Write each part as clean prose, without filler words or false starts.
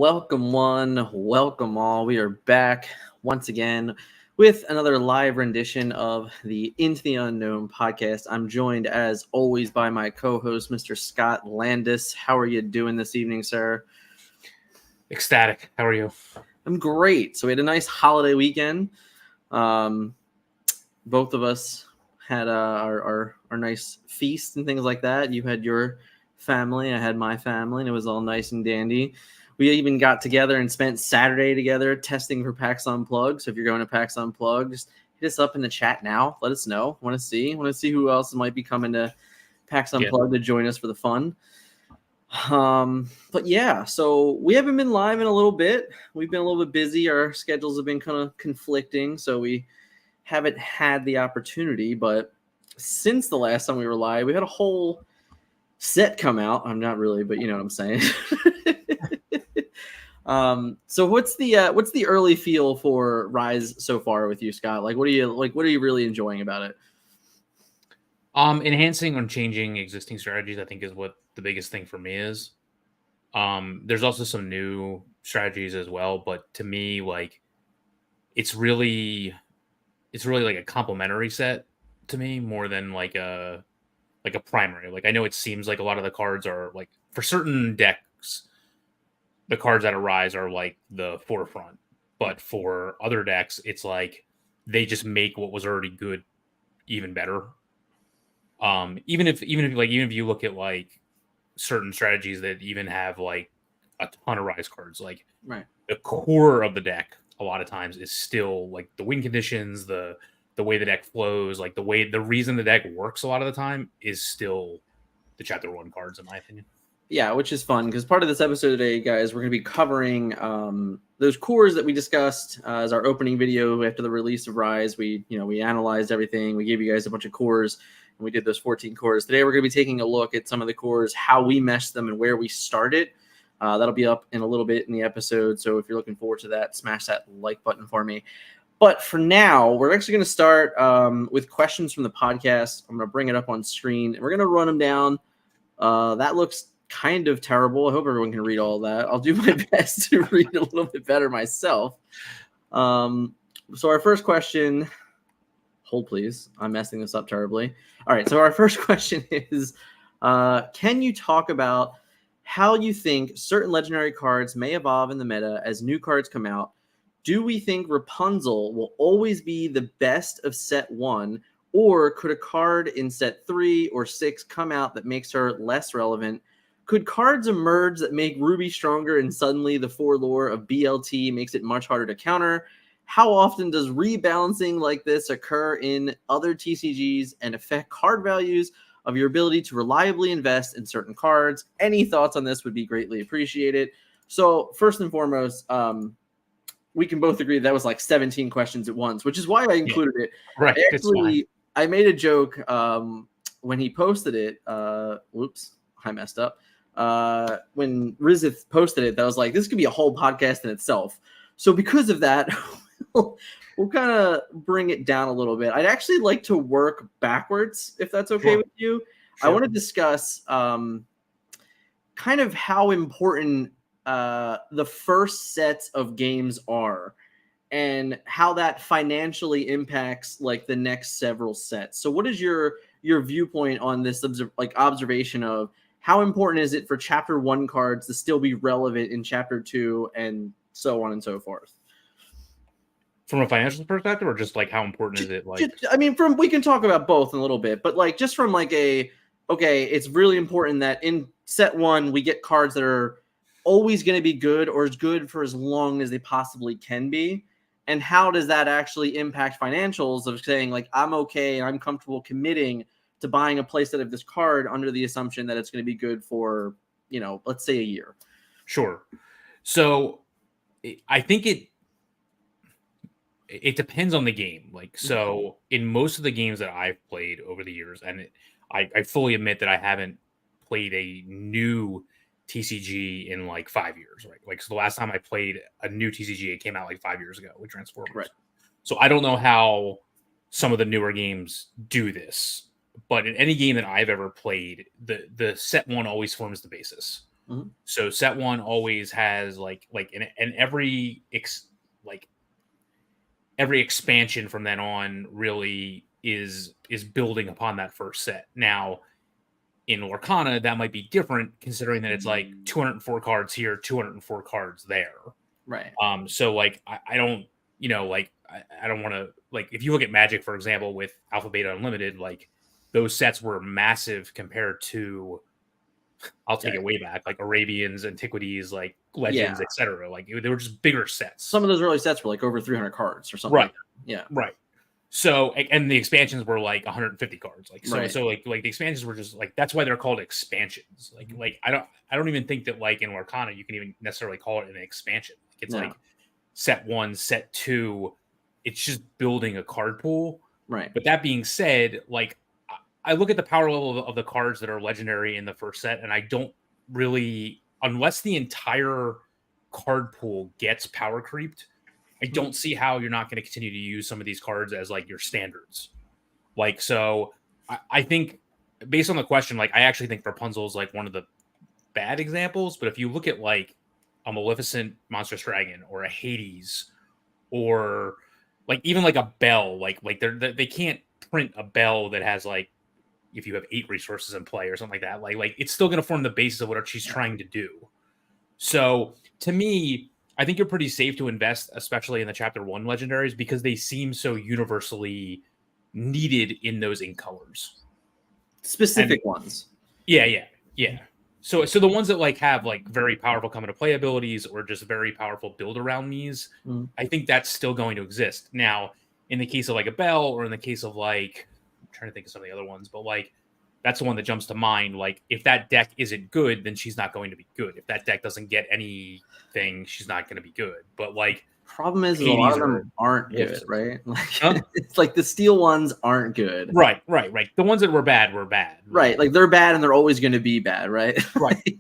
Welcome one, welcome all. We are back once again with another live rendition of the Into the Unknown podcast. I'm joined as always by my co-host, Mr. Scott Landis. How are you doing this evening, sir? Ecstatic. How are you? I'm great. So we had a nice holiday weekend. Both of us had our nice feast and things like that. You had your family, I had my family, and it was all nice and dandy. We even got together and spent Saturday together testing for PAX Unplugged. So if you're going to PAX Unplugged, just hit us up in the chat now. Let us know. Want to see who else might be coming to PAX Unplugged to join us for the fun. But yeah, so we haven't been live in a little bit. We've been a little bit busy. Our schedules have been kind of conflicting, so we haven't had the opportunity. But since the last time we were live, we had a whole set come out. I'm not really, but you know what I'm saying. So what's the early feel for Rise so far with you, Scott? What are you really enjoying about it? Enhancing and changing existing strategies, I think, is what the biggest thing for me is. There's also some new strategies as well, but to me, it's really like a complementary set to me more than like a primary. Like, I know it seems like a lot of the cards are like, for certain decks, the cards that arise are like the forefront, but for other decks, it's like they just make what was already good even better. Even if you look at like certain strategies that even have like a ton of rise cards, like right, the core of the deck a lot of times is still like the win conditions, the way the deck flows, like the reason the deck works a lot of the time is still the chapter 1 cards, in my opinion. Yeah, which is fun because part of this episode today, guys, we're going to be covering those cores that we discussed as our opening video after the release of Rise. We analyzed everything. We gave you guys a bunch of cores, and we did those 14 cores. Today, we're going to be taking a look at some of the cores, how we meshed them, and where we started. That'll be up in a little bit in the episode. So if you're looking forward to that, smash that like button for me. But for now, we're actually going to start with questions from the podcast. I'm going to bring it up on screen, and we're going to run them down. That looks kind of terrible. I hope everyone can read all that. I'll do my best to read a little bit better myself. So our first question, hold please. I'm messing this up terribly. All right. So our first question is, can you talk about how you think certain legendary cards may evolve in the meta as new cards come out? Do we think Rapunzel will always be the best of set 1, or could a card in set 3 or 6 come out that makes her less relevant? Could cards emerge that make Ruby stronger and suddenly the 4 lore of BLT makes it much harder to counter? How often does rebalancing like this occur in other TCGs and affect card values of your ability to reliably invest in certain cards? Any thoughts on this would be greatly appreciated. So first and foremost, we can both agree that was like 17 questions at once, which is why I included it. Right. I made a joke when he posted it. Whoops, I messed up. When Rizith posted it, that was like, this could be a whole podcast in itself. So because of that, we'll kind of bring it down a little bit. I'd actually like to work backwards, if that's okay with you. Sure. I want to discuss kind of how important the first sets of games are and how that financially impacts like the next several sets. So what is your viewpoint on this observation of how important is it for chapter 1 cards to still be relevant in chapter 2 and so on and so forth? From a financial perspective, or just like how important is it? We can talk about both in a little bit, but like just from like it's really important that in set 1 we get cards that are always going to be good or as good for as long as they possibly can be. And how does that actually impact financials of saying like, I'm okay and I'm comfortable committing to buying a playset of this card under the assumption that it's going to be good for, let's say a year. Sure. So I think it depends on the game. Like, so in most of the games that I've played over the years, and I fully admit that I haven't played a new TCG in like 5 years, right? Like, so the last time I played a new TCG, it came out like 5 years ago with Transformers. Right. So I don't know how some of the newer games do this, but in any game that I've ever played, the set 1 always forms the basis. Mhm. So set one always has and every expansion from then on really is building upon that first set. Now in Lorcana, that might be different considering that it's like 204 cards here, 204 cards there. Right. So like I don't, I don't want to, like, if you look at Magic, for example, with Alpha Beta Unlimited, like those sets were massive compared to, I'll take Yeah. it way back, like Arabians, Antiquities, like Legends, Yeah. etc. Like they were just bigger sets. Some of those early sets were like over 300 cards or something Right. like that. Yeah. Right. So, and the expansions were like 150 cards. Like, so, Right. so like the expansions were just like, that's why they're called expansions. Like I don't even think that like in Lorcana, you can even necessarily call it an expansion. Like it's No. like set one, set two, it's just building a card pool. Right. But that being said, like I look at the power level of the cards that are legendary in the first set, and I don't really, unless the entire card pool gets power creeped, I don't see how you're not going to continue to use some of these cards as like your standards. Like, so I think based on the question, like I actually think Rapunzel is like one of the bad examples. But if you look at like a Maleficent Monstrous Dragon or a Hades or like even like a Belle, like they can't print a Belle that has like, if you have 8 resources in play or something like that, like it's still going to form the basis of what she's trying to do. So to me, I think you're pretty safe to invest, especially in the Chapter 1 legendaries, because they seem so universally needed in those ink colors. Specific ones. Yeah. So the ones that like have like very powerful come into play abilities or just very powerful build around me's, I think that's still going to exist. Now, in the case of like a Belle, or in the case of like, I'm trying to think of some of the other ones, but like that's the one that jumps to mind. Like if that deck isn't good, then she's not going to be good. If that deck doesn't get anything, she's not going to be good. But like, problem is a lot of them aren't good, right? Like it's like the steel ones aren't good. Right. The ones that were bad were bad. Right. Like they're bad and they're always going to be bad, right? Right.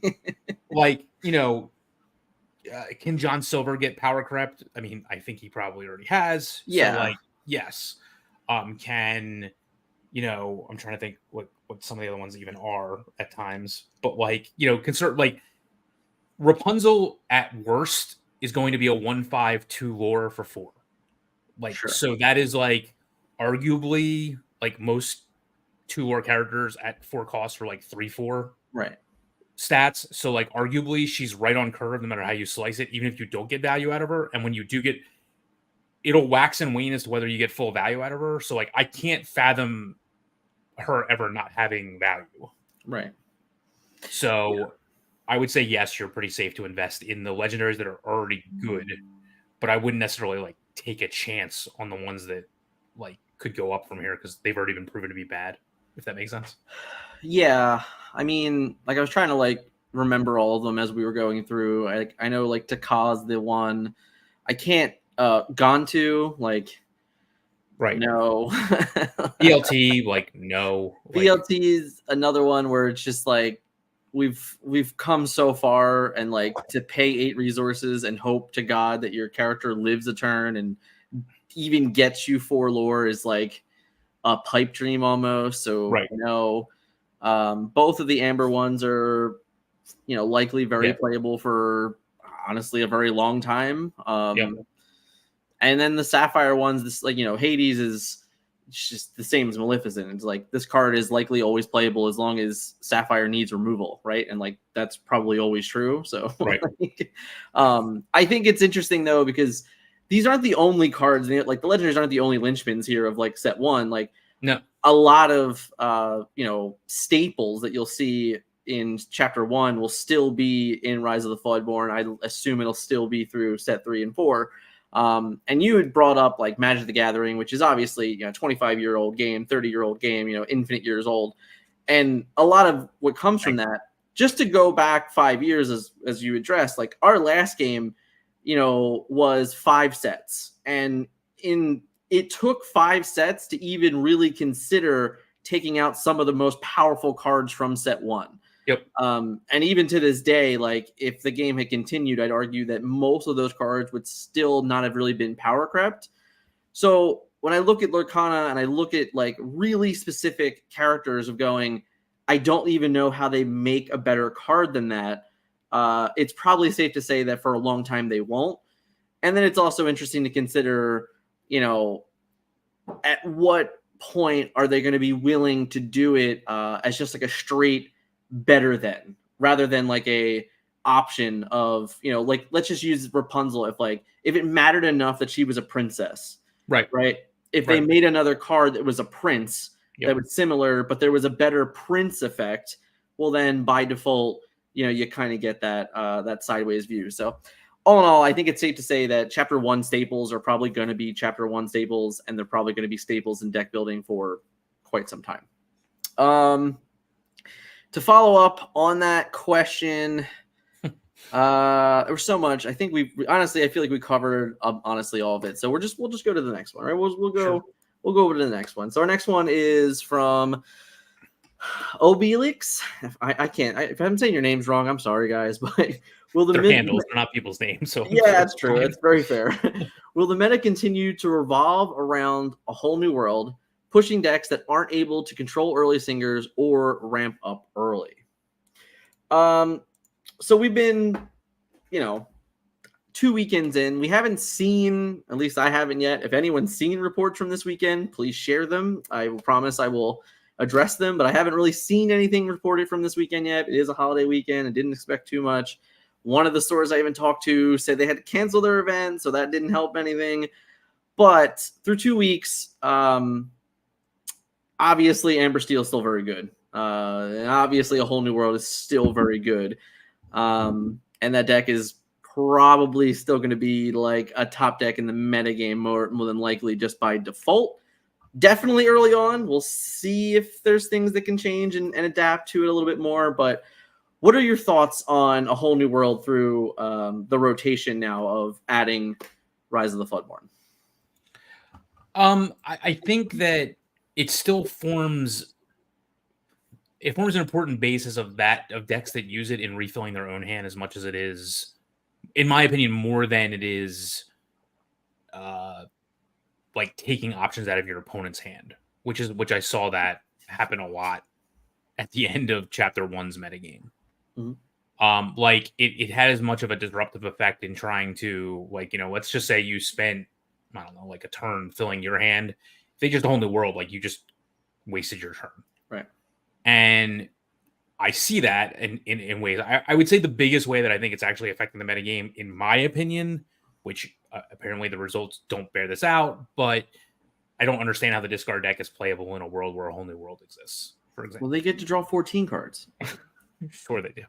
Like, can John Silver get power crept? I mean, I think he probably already has. Yeah. So like, yes. I'm trying to think what some of the other ones even are at times. But like, like Rapunzel at worst is going to be a 1/5/2 lore for 4. Like, sure. So that is like arguably like most 2 lore characters at 4 costs for like 3/4 right stats. So like arguably she's right on curve no matter how you slice it, even if you don't get value out of her. And when you do get, it'll wax and wane as to whether you get full value out of her. So like I can't fathom her ever not having value. Right. So yeah. I would say yes, you're pretty safe to invest in the legendaries that are already good, but I wouldn't necessarily like take a chance on the ones that like could go up from here because they've already been proven to be bad, if that makes sense. Yeah, I mean, like I was trying to like remember all of them as we were going through. I know like Takaz the one. I can't Gantu, like right. No. BLT, like no. BLT is another one where it's just like we've come so far, and like to pay 8 resources and hope to God that your character lives a turn and even gets you 4 lore is like a pipe dream almost. So right. Both of the Amber ones are likely very playable for honestly a very long time. And then the Sapphire ones, this like Hades is just the same as Maleficent. It's like this card is likely always playable as long as Sapphire needs removal, right? And like that's probably always true. So right. I think it's interesting though because these aren't the only cards. Like the legendaries aren't the only linchpins here of like set 1. Like no, a lot of staples that you'll see in Chapter 1 will still be in Rise of the Floodborn. I assume it'll still be through set 3 and 4. And you had brought up like Magic the Gathering, which is obviously 25-year-old game, 30-year-old game, infinite years old, and a lot of what comes from that. Just to go back 5 years, as you addressed, like our last game, was 5 sets, and it took 5 sets to even really consider taking out some of the most powerful cards from set 1. Yep. And even to this day, like if the game had continued, I'd argue that most of those cards would still not have really been power crept. So when I look at Lorcana and I look at like really specific characters of going, I don't even know how they make a better card than that. it's probably safe to say that for a long time they won't. And then it's also interesting to consider, at what point are they going to be willing to do it as just like a straight better than, rather than like a option of, like, let's just use Rapunzel. If it mattered enough that she was a princess, right? If they made another card that was a prince Yep. that was similar, but there was a better prince effect, well, then by default, you kind of get that sideways view. So all in all, I think it's safe to say that Chapter 1 staples are probably going to be Chapter 1 staples, and they're probably going to be staples in deck building for quite some time. To follow up on that question, there was so much. I think I feel like we covered honestly all of it. So we'll just go to the next one, right? We'll go over to the next one. So our next one is from Obelix. If I'm saying your names wrong, I'm sorry, guys, but they're handles, they're not people's names. So yeah, that's true. That's very fair. Will the meta continue to revolve around a whole new world, pushing decks that aren't able to control early singers or ramp up early? So we've been, 2 weekends in. We haven't seen, at least I haven't yet. If anyone's seen reports from this weekend, please share them. I will promise I will address them, but I haven't really seen anything reported from this weekend yet. It is a holiday weekend. I didn't expect too much. One of the stores I even talked to said they had to cancel their event, so that didn't help anything. But through 2 weeks, obviously Amber Steel is still very good. And obviously a whole new world is still very good. And that deck is probably still going to be like a top deck in the metagame more than likely just by default. Definitely early on. We'll see if there's things that can change and adapt to it a little bit more. But what are your thoughts on a whole new world through the rotation now of adding Rise of the Floodborn? I think that it still forms an important basis of decks that use it in refilling their own hand as much as it is, in my opinion, more than it is like taking options out of your opponent's hand, which I saw that happen a lot at the end of Chapter 1's metagame. Mm-hmm. Like it had as much of a disruptive effect in trying to, like, let's just say you spent, I don't know, like a turn filling your hand. If they just a whole new world, like you just wasted your turn. Right. And I see that in ways. I would say the biggest way that I think it's actually affecting the metagame, in my opinion, which apparently the results don't bear this out, but I don't understand how the discard deck is playable in a world where a whole new world exists, for example. Well, they get to draw 14 cards. Sure they do.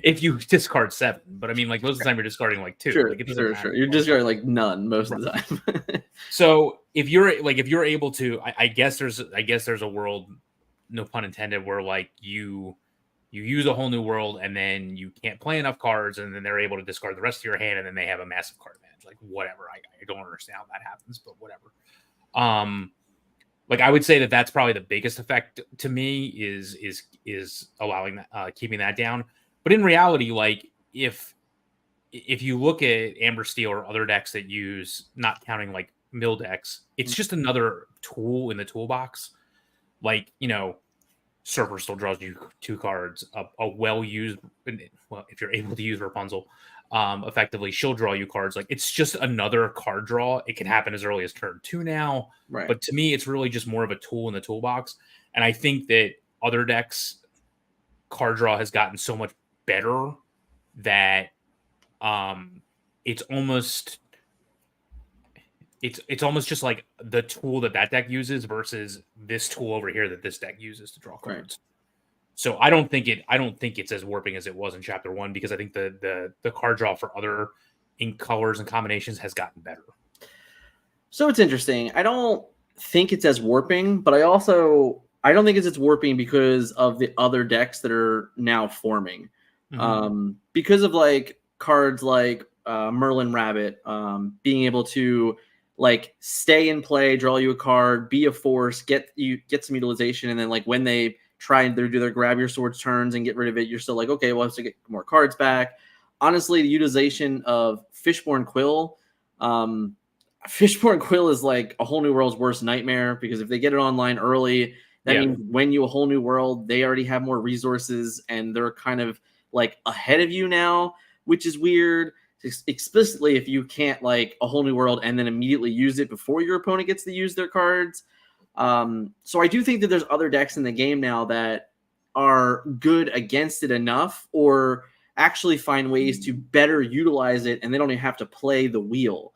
If you discard 7. But I mean, like, most of the time you're discarding like 2. Sure, like, sure. You're discarding like none most of the time. So if you're able to, I guess there's a world, no pun intended, where like you use a whole new world and then you can't play enough cards and then they're able to discard the rest of your hand and then they have a massive card advantage. Like, whatever. I don't understand how that happens, but whatever. Like, I would say that that's probably the biggest effect to me is allowing that, keeping that down. But in reality, like, if you look at Amber Steel or other decks that use, not counting like mill decks, it's just another tool in the toolbox. Like, Surfer still draws you 2 cards. A well-used, well, if you're able to use Rapunzel, effectively, she'll draw you cards. Like, it's just another card draw. It can happen as early as turn 2 now. Right. But to me, it's really just more of a tool in the toolbox. And I think that other decks, card draw has gotten so much better that it's almost just like the tool that deck uses versus this tool over here that this deck uses to draw cards. Right. So I don't think it's as warping as it was in Chapter 1, because I think the card draw for other ink colors and combinations has gotten better. So it's interesting. I don't think it's as warping, but I don't think it's as warping because of the other decks that are now forming. Mm-hmm. Because of like cards like Merlin Rabbit, being able to like stay in play, draw you a card, be a force, get some utilization, and then like when they try and do their grab your swords turns and get rid of it, you're still like, okay, well, I have to get more cards back. Honestly, the utilization of Fishborn Quill, Fishborn Quill is like a whole new world's worst nightmare, because if they get it online early, that means when you a whole new world, they already have more resources and they're kind of like ahead of you now, which is weird. Explicitly, if you can't like a whole new world and then immediately use it before your opponent gets to use their cards. So I do think that there's other decks in the game now that are good against it enough, or actually find ways to better utilize it, and they don't even have to play the wheel.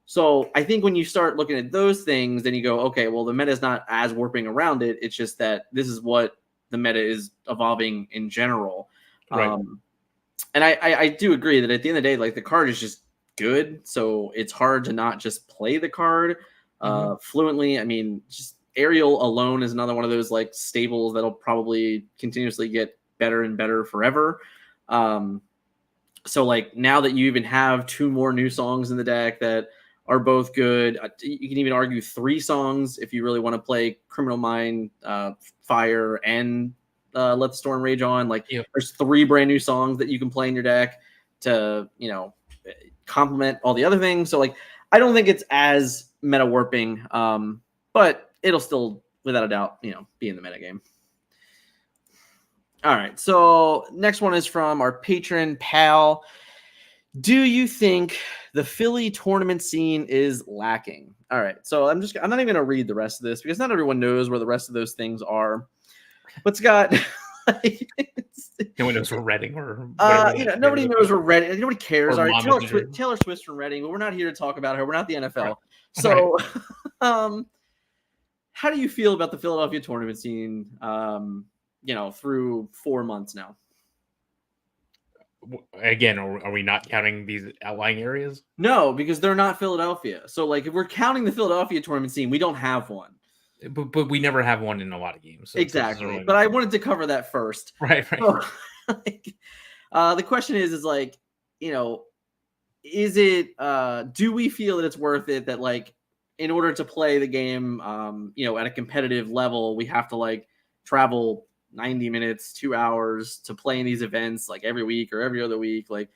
So I think when you start looking at those things, then you go, okay, well, the meta is not as warping around it. It's just that this is what the meta is evolving in general. Right. And I do agree that at the end of the day, like the card is just good. So it's hard to not just play the card fluently. I mean, just Ariel alone is another one of those like staples that'll probably continuously get better and better forever. So like now that you even have 2 more new songs in the deck that are both good, you can even argue 3 songs if you really want to play Criminal Mind, Fire, and Let the Storm Rage On. Like there's 3 brand new songs that you can play in your deck to, complement all the other things. So like I don't think it's as meta warping, but it'll still, without a doubt, be in the meta game. All right, so next one is from our patron Pal. Do you think the Philly tournament scene is lacking? All right, so I'm not even going to read the rest of this because not everyone knows where the rest of those things are. But Scott, no one knows we're Reading or nobody knows we're Reading. Nobody cares. All right, Taylor Swift's from Reading, but we're not here to talk about her. We're not the NFL. Right. So, how do you feel about the Philadelphia tournament scene? Through 4 months now. Again, are we not counting these outlying areas? No, because they're not Philadelphia. So, like, if we're counting the Philadelphia tournament scene, we don't have one. But we never have one in a lot of games. So exactly. But I wanted to cover that first. Right. So, the question is like, is it? Do we feel that it's worth it? That like, in order to play the game, at a competitive level, we have to like travel 90 minutes, 2 hours to play in these events like every week or every other week. Like,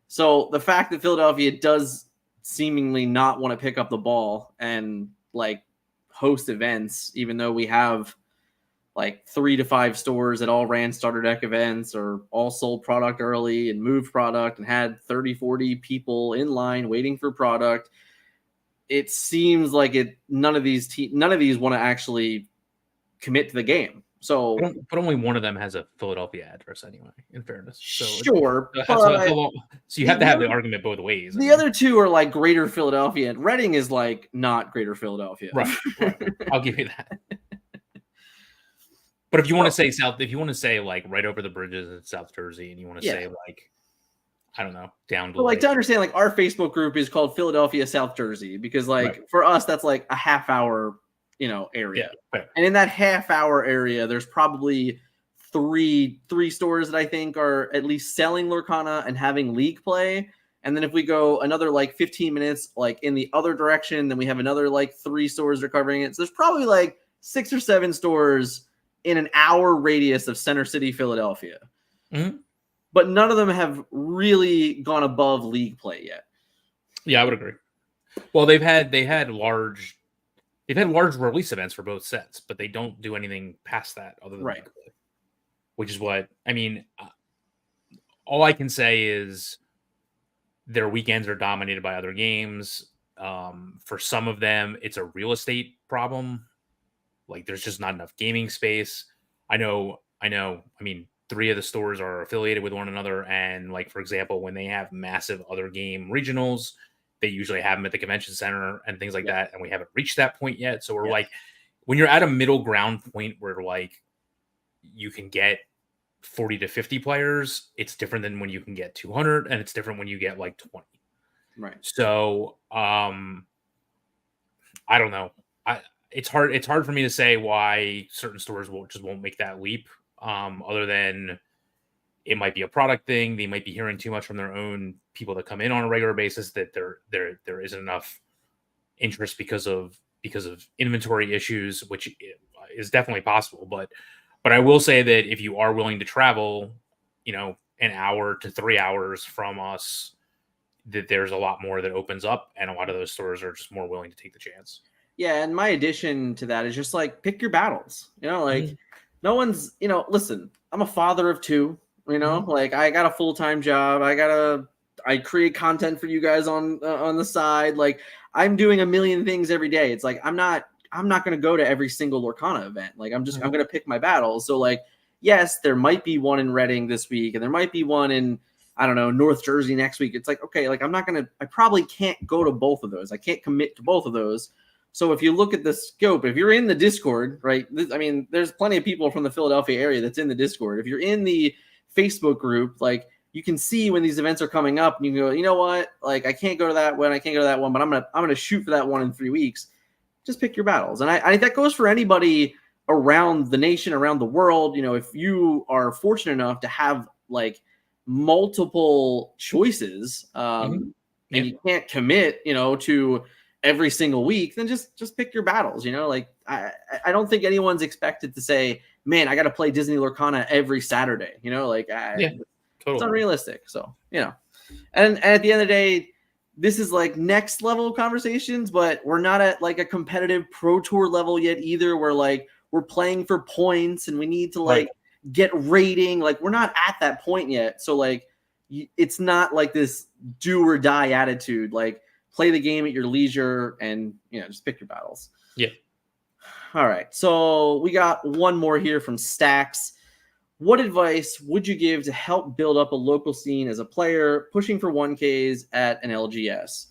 so the fact that Philadelphia does seemingly not want to pick up the ball and like host events, even though we have like 3 to 5 stores that all ran starter deck events or all sold product early and moved product and had 30, 40 people in line waiting for product. It seems like none of these want to actually commit to the game. So, but only one of them has a Philadelphia address anyway, in fairness. So sure. So you have to have the argument both ways. The other 2 are like Greater Philadelphia, and Reading is like not Greater Philadelphia. Right. I'll give you that. But if you want to say like right over the bridges in South Jersey, and you want to say like, I don't know, down to to understand, like our Facebook group is called Philadelphia, South Jersey, because like for us, that's like a half hour area. Yeah, and in that half hour area, there's probably three stores that I think are at least selling Lorcana and having league play. And then if we go another like 15 minutes, like in the other direction, then we have another like 3 stores are covering it. So there's probably like 6 or 7 stores in an hour radius of Center City, Philadelphia. Mm-hmm. But none of them have really gone above league play yet. Yeah, I would agree. Well, they've had large release events for both sets, but they don't do anything past that other than league play, which is what I mean. All I can say is their weekends are dominated by other games. For some of them, it's a real estate problem. Like there's just not enough gaming space. I know. I mean, 3 of the stores are affiliated with one another. And like, for example, when they have massive other game regionals, they usually have them at the convention center and things like that. And we haven't reached that point yet. So we're like, when you're at a middle ground point where like you can get 40 to 50 players, it's different than when you can get 200, and it's different when you get like 20. Right. So, I don't know. It's hard for me to say why certain stores won't make that leap. Other than it might be a product thing. They might be hearing too much from their own people that come in on a regular basis that there isn't enough interest because of inventory issues, which is definitely possible. But I will say that if you are willing to travel, an hour to 3 hours from us, that there's a lot more that opens up, and a lot of those stores are just more willing to take the chance. Yeah, and my addition to that is just like pick your battles. No one's, listen, I'm a father of 2. You know, like I got a full-time job. I create content for you guys on the side. Like I'm doing a million things every day. It's like I'm not going to go to every single Lorcana event. Like I'm going to pick my battles. So like, yes, there might be one in Reading this week, and there might be one in, I don't know, North Jersey next week. It's like, okay, like I probably can't go to both of those. I can't commit to both of those. So if you look at the scope, if you're in the Discord, right? I mean, there's plenty of people from the Philadelphia area that's in the Discord. If you're in the Facebook group, like you can see when these events are coming up, and you can go, you know what? Like I can't go to that one, but I'm gonna shoot for that one in 3 weeks. Just pick your battles, and I that goes for anybody around the nation, around the world. You know, if you are fortunate enough to have like multiple choices, and you can't commit, you know, to every single week, then just pick your battles. You know, like I don't think anyone's expected to say, man, I got to play Disney Lorcana every Saturday. You know, like Totally. It's unrealistic. So, you know, and at the end of the day, this is like next level conversations, but we're not at like a competitive pro tour level yet either. We're like, we're playing for points and we need to like get rating. Like we're not at that point yet. So like, it's not like this do or die attitude. Like play the game at your leisure and, you know, just pick your battles. Yeah. All right. So we got one more here from Stacks. What advice would you give to help build up a local scene as a player pushing for 1Ks at an LGS?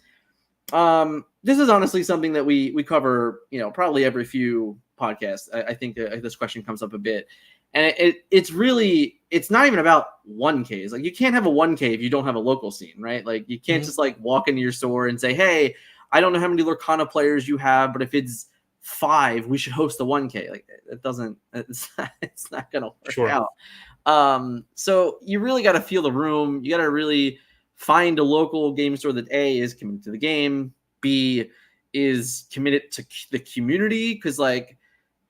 This is honestly something that we cover, you know, probably every few podcasts. I think this question comes up a bit. And it's really, it's not even about 1Ks. Like you can't have a 1K if you don't have a local scene, right? Like you can't just like walk into your store and say, hey, I don't know how many Lorcana players you have, but if it's 5, we should host a 1K. Like it doesn't, it's not going to work out. So you really got to feel the room. You got to really find a local game store that A, is committed to the game, B, is committed to the community. Because like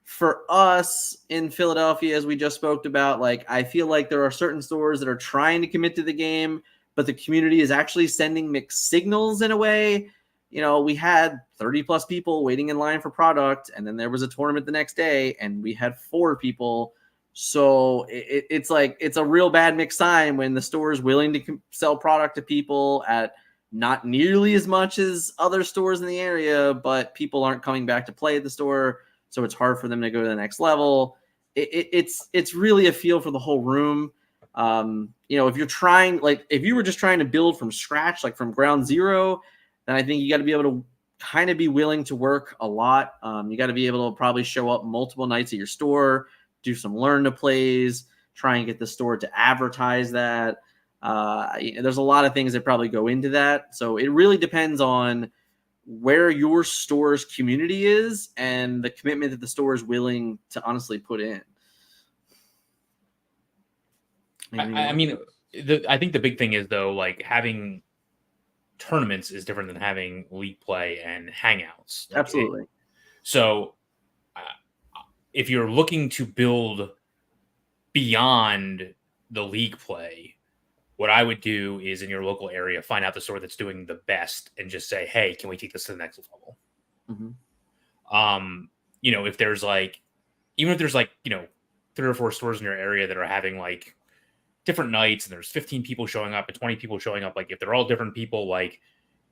for us in Philadelphia, as we just spoke about, like I feel like there are certain stores that are trying to commit to the game, but the community is actually sending mixed signals in a way. You know, we had 30 plus people waiting in line for product, and then there was a tournament the next day and we had 4 people. So it's like, it's a real bad mixed sign when the store is willing to sell product to people at not nearly as much as other stores in the area, but people aren't coming back to play at the store. So it's hard for them to go to the next level. It's really a feel for the whole room. You know, if you're trying, like if you were just trying to build from scratch, like from ground zero, then I think you got to be able to kind of be willing to work a lot. You got to be able to probably show up multiple nights at your store, do some learn to plays, try and get the store to advertise that. There's a lot of things that probably go into that. So it really depends on where your store's community is and the commitment that the store is willing to honestly put in. I mean, I think the big thing is though, like having tournaments is different than having league play and hangouts. Like, absolutely. So if you're looking to build beyond the league play, what I would do is in your local area, find out the store that's doing the best and just say, hey, can we take this to the next level? You know, if there's like, even if there's like, you know, 3 or 4 stores in your area that are having like different nights and there's 15 people showing up and 20 people showing up, like if they're all different people, like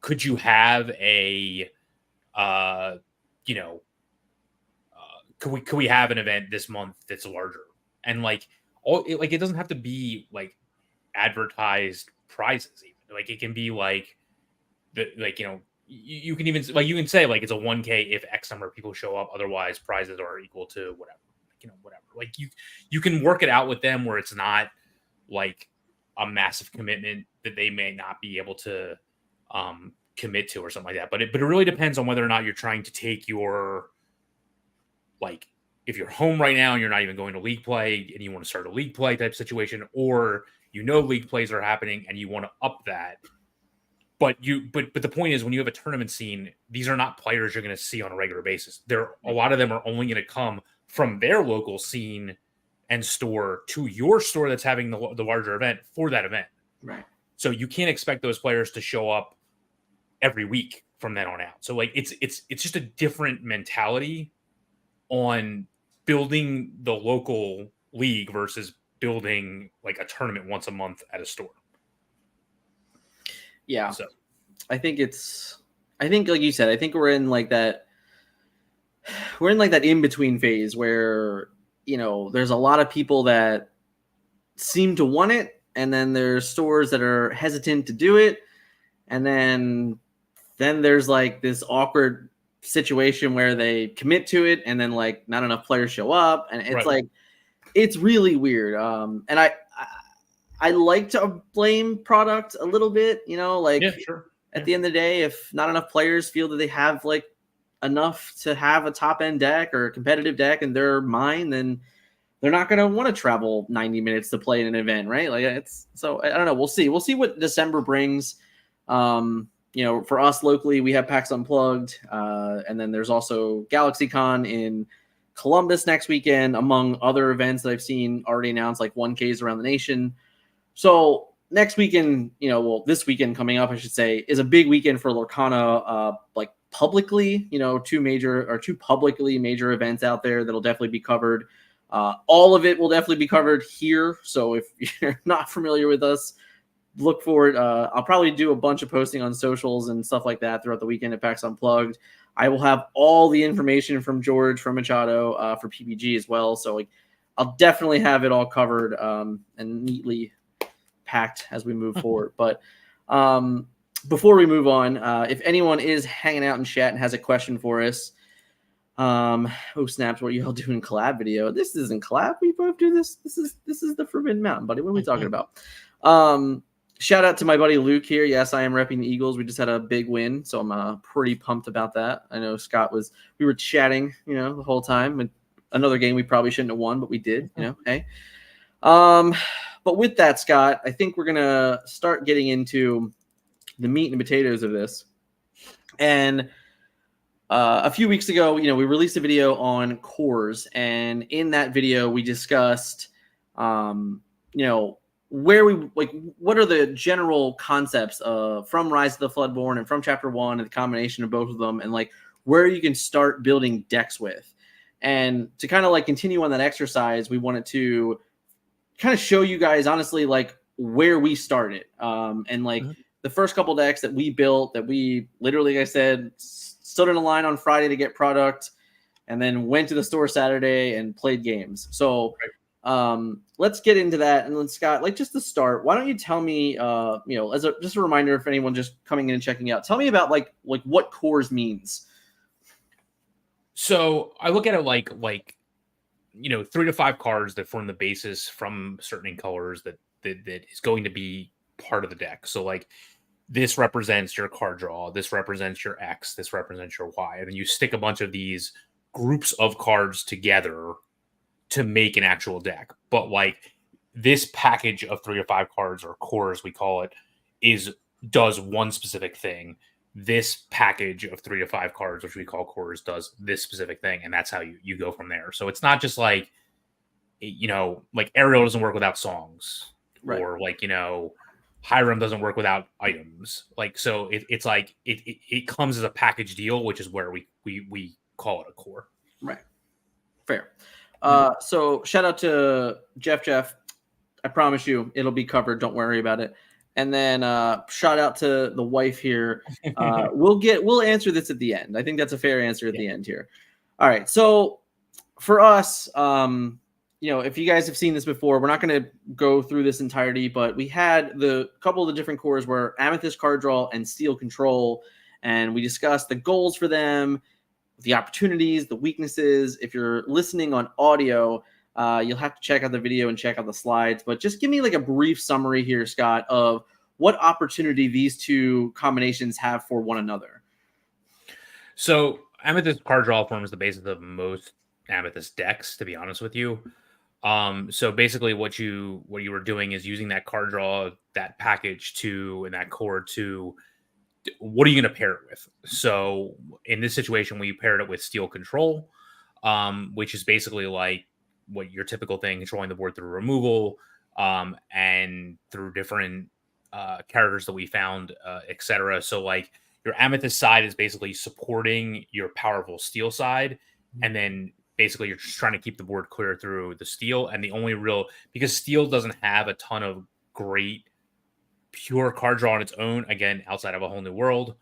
could you have a, you know, could we have an event this month that's larger? And like, it doesn't have to be like advertised prizes. Even like it can be like like, you know, you can even like, you can say like it's a 1K if X number of people show up, otherwise prizes are equal to whatever, you know, whatever. Like you can work it out with them where it's not like a massive commitment that they may not be able to commit to or something like that. But it really depends on whether or not you're trying to take your, like, if you're home right now and you're not even going to league play and you want to start a league play type situation, or you know league plays are happening and you want to up that. But the point is, when you have a tournament scene, these are not players you're going to see on a regular basis. A lot of them are only going to come from their local scene and store to your store that's having the larger event for that event. Right. So you can't expect those players to show up every week from then on out. So like it's just a different mentality on building the local league versus building like a tournament once a month at a store. Yeah. So I think like you said, I think we're in like that in-between phase where, there's a lot of people that seem to want it, and then there's stores that are hesitant to do it, and then there's like this awkward situation where they commit to it, and then like not enough players show up, and it's like it's really weird. And I like to blame product a little bit, at the end of the day, if not enough players feel that they have like enough to have a top end deck or a competitive deck in their mind, then they're not going to want to travel 90 minutes to play in an event, right? Like so I don't know. We'll see what December brings. For us locally, we have PAX Unplugged, and then there's also GalaxyCon in Columbus next weekend, among other events that I've seen already announced, like 1Ks around the nation. So next weekend, this weekend coming up, I should say, is a big weekend for Lorcana, like publicly, two publicly major events out there that'll definitely be covered. All of it will definitely be covered here. So if you're not familiar with us, look for it. I'll probably do a bunch of posting on socials and stuff like that throughout the weekend at PAX Unplugged. I will have all the information from George, from Machado, for PPG as well. So I'll definitely have it all covered and neatly packed as we move forward. But before we move on, if anyone is hanging out in chat and has a question for us, snaps, what are you all doing collab video? This isn't collab. We both do this. This is the Forbidden Mountain, buddy. What are we talking about? Shout out to my buddy Luke here. Yes, I am repping the Eagles. We just had a big win, so I'm pretty pumped about that. I know Scott we were chatting, the whole time. Another game we probably shouldn't have won, but we did, hey. But with that, Scott, I think we're gonna start getting into the meat and potatoes of this. And a few weeks ago, we released a video on cores, and in that video we discussed, where what are the general concepts from Rise of the Floodborn and from Chapter 1 and the combination of both of them, and like where you can start building decks with. And to kind of like continue on that exercise, we wanted to kind of show you guys honestly like where we started, and like the first couple decks that we built, that we literally, like I said, stood in a line on Friday to get product, and then went to the store Saturday and played games. So let's get into that. And then Scott, like just to start, why don't you tell me, as just a reminder, if anyone just coming in and checking out, tell me about like what cores means. So I look at it like 3 to 5 cards that form the basis from certain colors that is going to be part of the deck. So like this represents your card draw, this represents your X, this represents your Y, and then you stick a bunch of these groups of cards together to make an actual deck. But like this package of 3 to 5 cards, or cores we call it, does one specific thing. This package of 3 to 5 cards, which we call cores, does this specific thing, and that's how you go from there. So it's not just like, like Ariel doesn't work without songs, right? Or like, Hiram doesn't work without items. Like, so it's like it comes as a package deal, which is where we call it a core. Right. Fair. So shout out to Jeff. I promise you it'll be covered. Don't worry about it. And then shout out to the wife here. We'll answer this at the end. I think that's a fair answer at the end here. All right. So for us, if you guys have seen this before, we're not going to go through this entirety, but we had the couple of the different cores were Amethyst Card Draw and Steel Control, and we discussed the goals for them, the opportunities, the weaknesses. If you're listening on audio, you'll have to check out the video and check out the slides, but just give me like a brief summary here, Scott, of what opportunity these two combinations have for one another. So Amethyst Card Draw forms the basis of most Amethyst decks, to be honest with you. So basically what you were doing is using that card draw, that package and that core to, what are you going to pair it with? So in this situation, we paired it with Steel Control, which is basically like what your typical thing, controlling the board through removal, and through different characters that we found, etc. So like your Amethyst side is basically supporting your powerful Steel side, and then basically you're just trying to keep the board clear through the steel. And the only real, because steel doesn't have a ton of great pure card draw on its own, again, outside of a whole new world,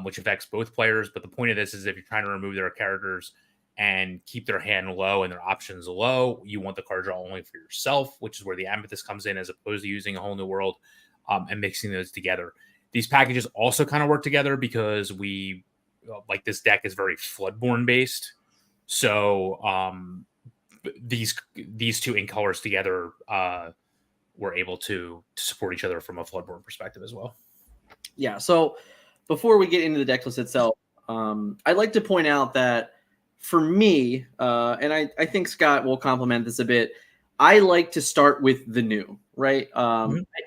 which affects both players. But the point of this is if you're trying to remove their characters and keep their hand low and their options low, you want the card draw only for yourself, which is where the Amethyst comes in, as opposed to using a whole new world and mixing those together. These packages also kind of work together because like this deck is very floodborn based. So these two ink colors together were able to support each other from a floodborn perspective as well. Yeah. So before we get into the deck list itself, I'd like to point out that for me, and I think Scott will compliment this a bit, I like to start with the new, right?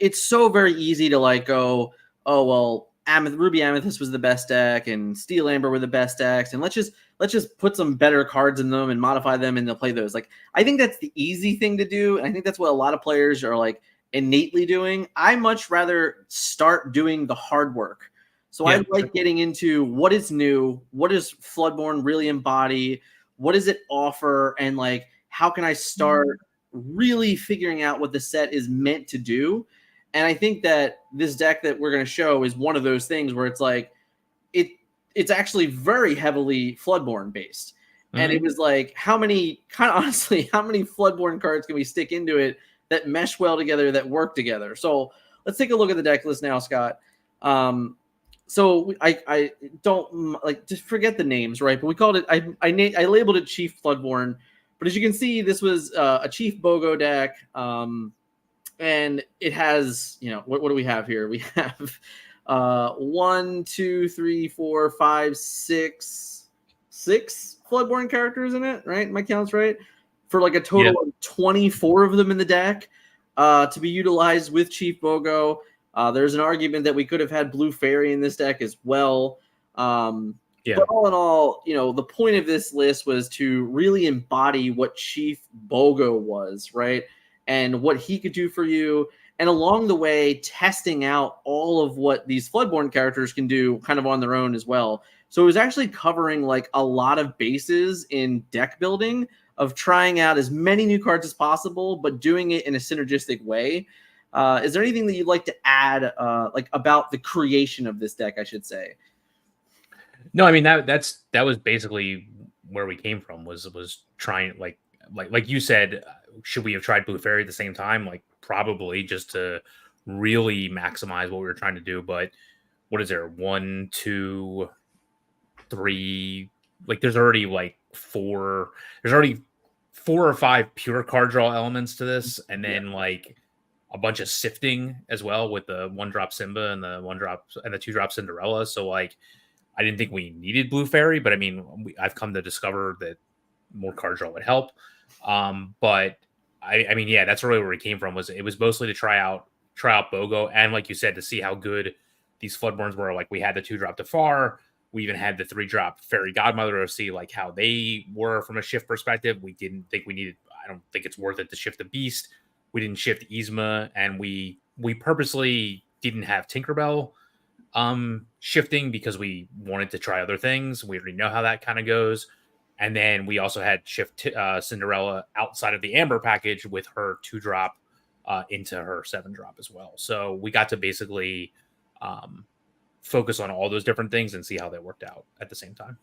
It's so very easy to like go, oh, well, Ruby Amethyst was the best deck and Steel Amber were the best decks, and let's just put some better cards in them and modify them and they'll play those. Like, I think that's the easy thing to do, and I think that's what a lot of players are like innately doing. I much rather start doing the hard work. So I like getting into what is new, what does Floodborn really embody, what does it offer, and like how can I start really figuring out what the set is meant to do. And I think that this deck that we're going to show is one of those things where it's like it's actually very heavily Floodborn based. And it was like, how many Floodborn cards can we stick into it that mesh well together, that work together? So let's take a look at the deck list now, Scott. So I don't like, just forget the names, right? But we called it, I labeled it Chief Floodborn. But as you can see, this was a Chief BOGO deck. And it has, what do we have here? We have 1, 2, 3, 4, 5, 6 Floodborn characters in it, right? My count's right. For like a total of 24 of them in the deck to be utilized with Chief BOGO. There's an argument that we could have had Blue Fairy in this deck as well. But all in all, the point of this list was to really embody what Chief BOGO was, right? And what he could do for you. And along the way, testing out all of what these Floodborn characters can do kind of on their own as well. So it was actually covering like a lot of bases in deck building of trying out as many new cards as possible, but doing it in a synergistic way. Is there anything that you'd like to add like about the creation of this deck, I should say? No, I mean, that was basically where we came from, was trying, like you said, should we have tried Blue Fairy at the same time? Like, probably, just to really maximize what we were trying to do. But what is there? 1, 2, 3. Like, there's already like 4. There's already 4 or 5 pure card draw elements to this, and then like a bunch of sifting as well with the 1-drop Simba and the 1-drop and the 2-drop Cinderella. So like, I didn't think we needed Blue Fairy, but I mean, I've come to discover that more card draw would help. But I mean, yeah, that's really where it came from. It was mostly to try out BOGO, and like you said, to see how good these Floodborns were. Like, we had the 2-drop Defar, we even had the 3-drop Fairy Godmother to see like how they were from a shift perspective. We didn't think we needed. I don't think it's worth it to shift the Beast. We didn't shift Yzma, and we purposely didn't have Tinkerbell shifting because we wanted to try other things. We already know how that kind of goes. And then we also had shift Cinderella outside of the Amber package with her 2-drop into her 7-drop as well. So we got to basically focus on all those different things and see how they worked out at the same time.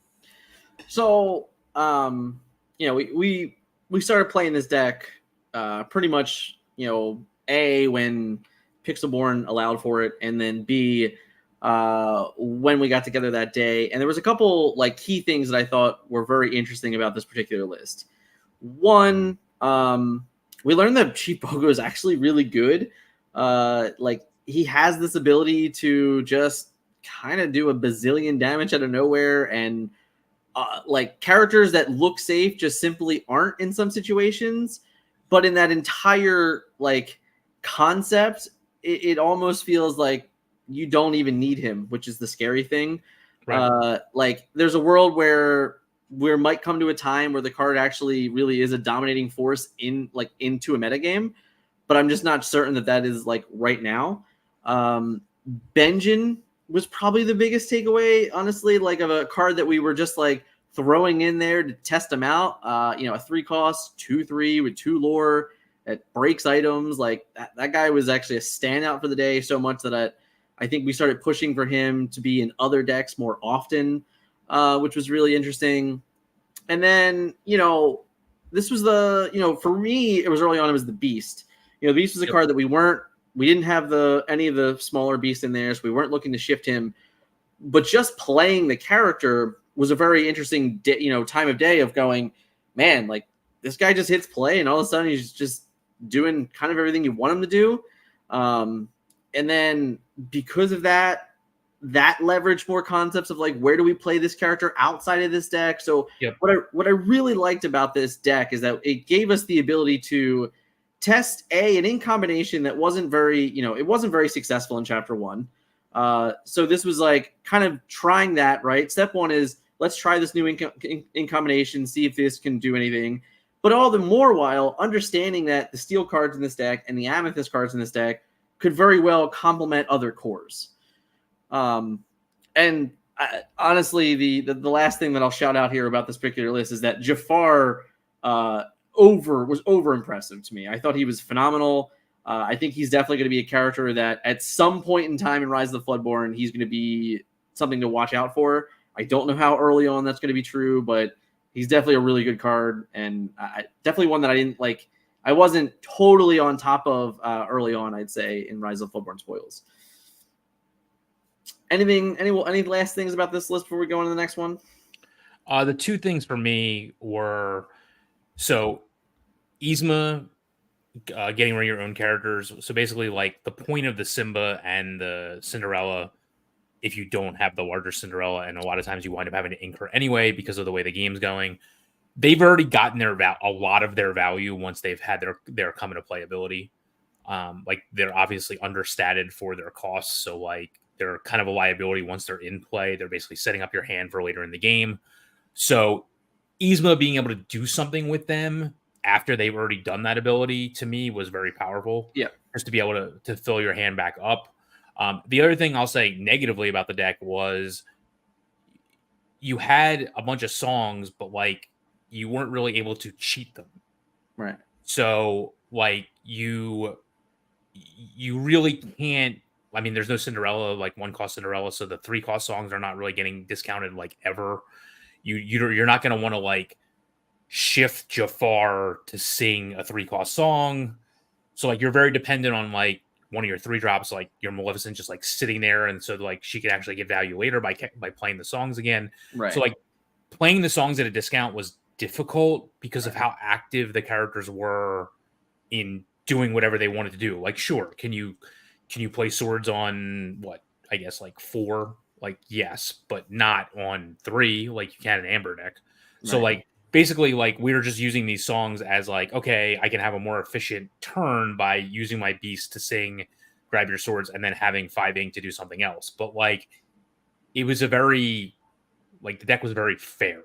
So, we started playing this deck pretty much, A, when Pixelborn allowed for it, and then B, when we got together that day. And there was a couple like key things that I thought were very interesting about this particular list. One, we learned that Chief BOGO is actually really good. Like, he has this ability to just kind of do a bazillion damage out of nowhere, and like, characters that look safe just simply aren't in some situations. But in that entire like concept, it almost feels like you don't even need him, which is the scary thing. Right. Like, there's a world where we might come to a time where the card actually really is a dominating force into a metagame, but I'm just not certain that is like right now. Benjin was probably the biggest takeaway, honestly, like, of a card that we were just like throwing in there to test them out. A 3-cost, 2/3 with 2 lore that breaks items. Like that guy was actually a standout for the day, so much that I think we started pushing for him to be in other decks more often, which was really interesting. And then, this was for me, it was early on, it was the Beast. The Beast was a card that we didn't have any of the smaller beasts in there, so we weren't looking to shift him. But just playing the character was a very interesting, time of day of going, man, like this guy just hits play, and all of a sudden he's just doing kind of everything you want him to do. And then because of that leveraged more concepts of like, where do we play this character outside of this deck? So what I really liked about this deck is that it gave us the ability to test an in combination that wasn't very, it wasn't very successful in chapter 1. So this was like kind of trying that, right? Step 1 is let's try this new in combination, see if this can do anything. But all the more while understanding that the steel cards in this deck and the amethyst cards in this deck could very well complement other cores. Honestly, the last thing that I'll shout out here about this particular list is that Jafar was over impressive to me. I thought he was phenomenal. I think he's definitely going to be a character that at some point in time in Rise of the Floodborn, he's going to be something to watch out for. I don't know how early on that's going to be true, but he's definitely a really good card, and definitely one that I didn't like. I wasn't totally on top of early on, I'd say, in Rise of the Floodborn spoils. Any last things about this list before we go on to the next one? The two things for me were, so Yzma getting rid of your own characters. So basically, like the point of the Simba and the Cinderella, if you don't have the larger Cinderella, and a lot of times you wind up having to incur anyway because of the way the game's going, they've already gotten a lot of their value once they've had their come into play ability. Like they're obviously understated for their costs, so like they're kind of a liability once they're in play. They're basically setting up your hand for later in the game. So Yzma being able to do something with them after they've already done that ability, to me, was very powerful. Yeah. Just to be able to fill your hand back up. The other thing I'll say negatively about the deck was you had a bunch of songs, but like you weren't really able to cheat them. Right. So like you really can't. I mean, there's no Cinderella, like 1-cost Cinderella, so the 3-cost songs are not really getting discounted like ever. You're not going to want to like shift Jafar to sing a 3-cost song. So like you're very dependent on like one of your 3-drops, like your Maleficent, just like sitting there, and so like she can actually get value later by playing the songs again. Right. So like playing the songs at a discount was difficult because of how active the characters were in doing whatever they wanted to do. Like, sure, can you play swords on what, I guess like 4? Like, yes, but not on 3 like you can in Amber deck. Right. So like basically like we were just using these songs as like, okay, I can have a more efficient turn by using my beast to sing grab your swords and then having 5 ink to do something else. But like it was a very, like the deck was very fair,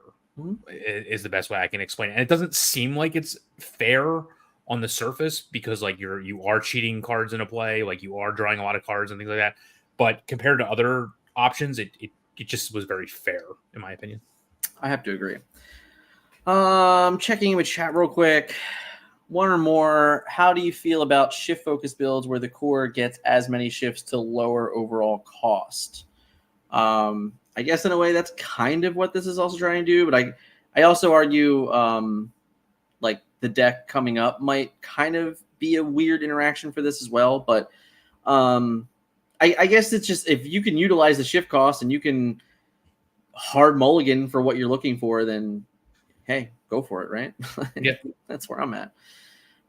is the best way I can explain it. And it doesn't seem like it's fair on the surface because like you are cheating cards into play, like you are drawing a lot of cards and things like that. But compared to other options, it just was very fair, in my opinion. I have to agree. Checking with chat real quick. One or more. How do you feel about shift focus builds where the core gets as many shifts to lower overall cost? I guess in a way that's kind of what this is also trying to do, but I also argue like the deck coming up might kind of be a weird interaction for this as well. But I guess it's just if you can utilize the shift cost and you can hard mulligan for what you're looking for, then hey, go for it, right? Yeah. That's where I'm at.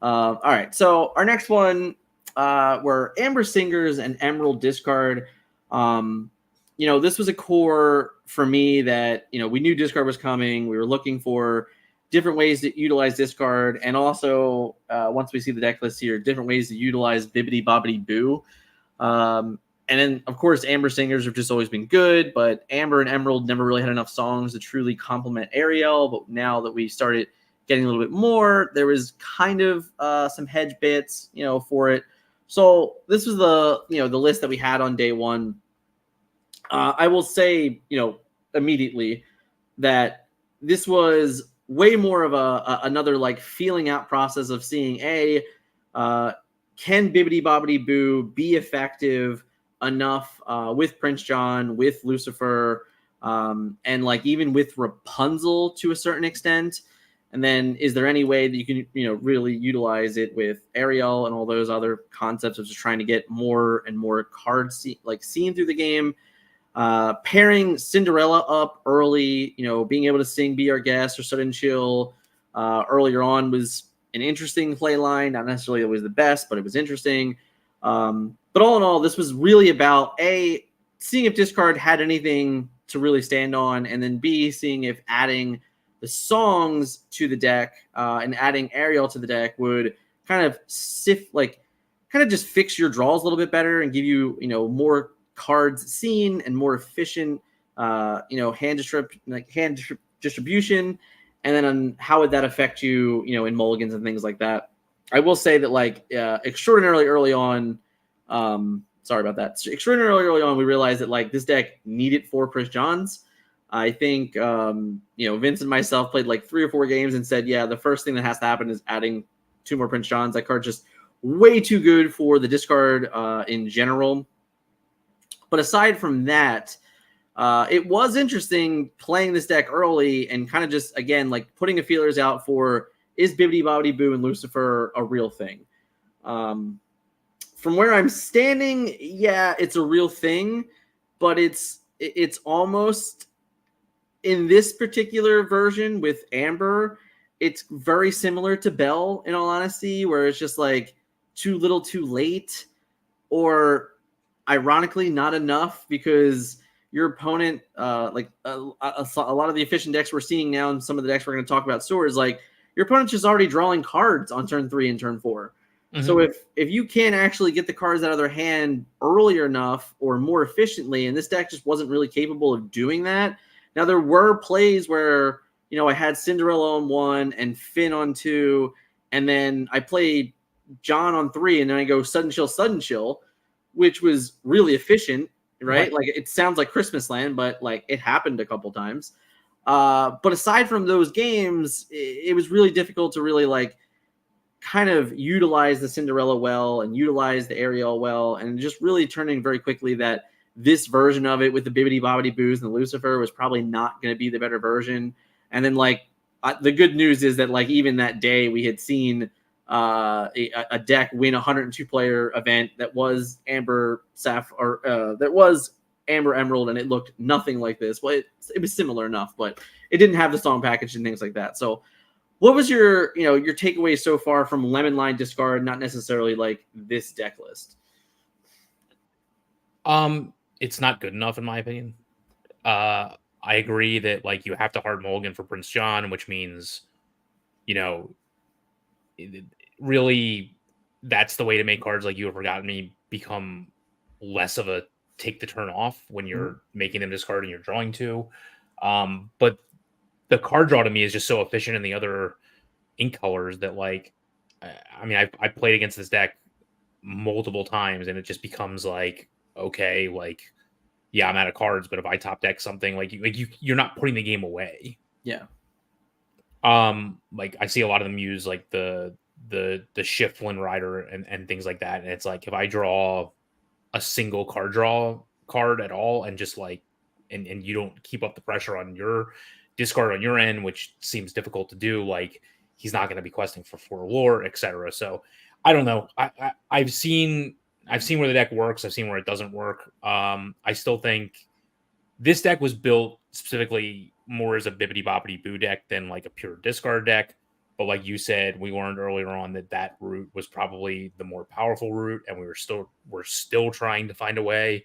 All right, so our next one were Amber Singers and Emerald Discard. This was a core for me that, we knew discard was coming. We were looking for different ways to utilize discard. And also, once we see the deck list here, different ways to utilize Bibbidi Bobbidi Boo. And then, of course, Amber Singers have just always been good, but Amber and Emerald never really had enough songs to truly complement Ariel. But now that we started getting a little bit more, there was kind of some hedge bits, for it. So this was the list that we had on day one. I will say, immediately that this was way more of another like feeling out process of seeing can Bibbidi Bobbidi Boo be effective enough with Prince John, with Lucifer, and like even with Rapunzel to a certain extent. And then is there any way that you can, really utilize it with Ariel and all those other concepts of just trying to get more and more cards seen through the game? Pairing Cinderella up early, being able to sing Be Our Guest or Sudden Chill earlier on was an interesting play line. Not necessarily always the best, but it was interesting. But all in all, this was really about seeing if discard had anything to really stand on, and then B, seeing if adding the songs to the deck and adding Ariel to the deck would kind of just fix your draws a little bit better and give you, more cards seen and more efficient, hand distribution. And then on how would that affect you, in mulligans and things like that. I will say that extraordinarily early on, extraordinarily early on, we realized that this deck needed 4 Prince Johns. I think, Vince and myself played 3 or 4 games and said, yeah, the first thing that has to happen is adding 2 more Prince Johns. That card's just way too good for the discard in general. But aside from that, it was interesting playing this deck early and kind of just, again, putting the feelers out for, is Bibbidi Bobbidi Boo and Lucifer a real thing? From where I'm standing, yeah, it's a real thing, but it's almost, in this particular version with Amber, it's very similar to Belle, in all honesty, where it's just too little too late, or ironically not enough, because your opponent, a lot of the efficient decks we're seeing now, and some of the decks we're going to talk about soon, is your opponent's just already drawing cards on turn 3 and turn 4. Mm-hmm. So if you can't actually get the cards out of their hand earlier enough or more efficiently, and this deck just wasn't really capable of doing that. Now, there were plays where, I had Cinderella on 1 and Finn on 2, and then I played John on 3, and then I go Sudden Chill, which was really efficient, right? It sounds like Christmas Land, but it happened a couple times. But aside from those games, it was really difficult to really kind of utilize the Cinderella well and utilize the Ariel well, and just really turning very quickly that this version of it with the Bibbidi Bobbidi Boos and the Lucifer was probably not going to be the better version. And then the good news is that even that day we had seen a deck win a 102 player event that was Amber that was Amber Emerald, and it looked nothing like this. Well, it was similar enough, but it didn't have the song package and things like that. So what was your takeaway so far from Lemon Line Discard, not necessarily this deck list? It's not good enough in my opinion. I agree that you have to hard mulligan for Prince John, which means, really that's the way to make cards like You Have Forgotten Me become less of a take the turn off when you're making them discard and you're drawing 2. But the card draw to me is just so efficient in the other ink colors that I played against this deck multiple times, and it just becomes okay, yeah, I'm out of cards, but if I top deck something, you're not putting the game away. Yeah. I see a lot of them use the Shiftland Rider and things like that, and it's if I draw a single card at all, and just and you don't keep up the pressure on your discard on your end, which seems difficult to do, he's not going to be questing for 4 lore, etc. So I don't know. I've seen where the deck works. I've seen where it doesn't work. I still think this deck was built specifically more as a Bibbidi Bobbidi Boo deck than a pure discard deck. But like you said, we learned earlier on that route was probably the more powerful route, and we're still trying to find a way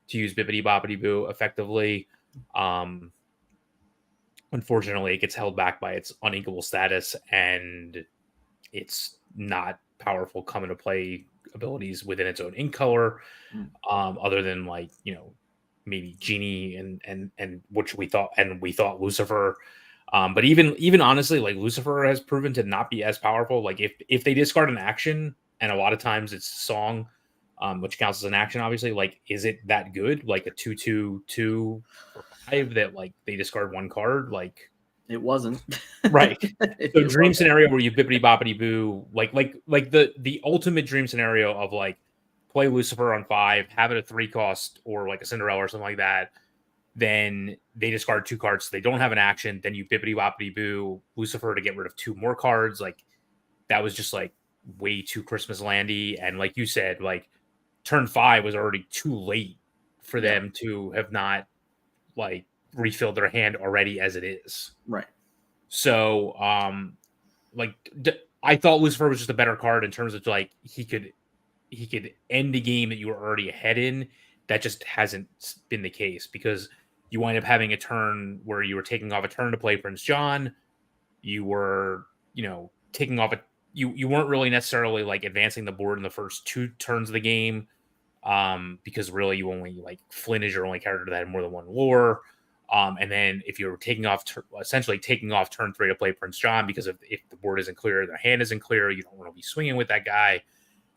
to use Bibbidi Bobbidi Boo effectively. Unfortunately, it gets held back by its uninkable status, and it's not powerful come into play abilities within its own ink color, other than maybe Genie and which we thought Lucifer. But even honestly, Lucifer has proven to not be as powerful. If they discard an action, and a lot of times it's song, which counts as an action, obviously, is it that good? A 2/2/2 or 5 that they discard 1 card? It wasn't. Right. So dream wasn't. scenario where you bippity boppity boo, like the ultimate dream scenario of like play Lucifer on 5, have it a 3 cost or like a Cinderella or something like that. Then they discard 2 cards, so they don't have an action. Then you bippity boppity boo Lucifer to get rid of 2 more cards. Like that was just like way too Christmas landy. And like you said, like turn 5 was already too late for them to have not like refilled their hand already as it is. Right. So, like I thought Lucifer was just a better card in terms of like he could end the game that you were already ahead in. That just hasn't been the case because you wind up having a turn where you were taking off a turn to play Prince John. You were, taking off you weren't really necessarily like advancing the board in the first 2 turns of the game. Because really you only like Flynn is your only character that had more than 1 lore. And then if you're essentially taking off turn 3 to play Prince John, because if the board isn't clear, their hand isn't clear, you don't want to be swinging with that guy.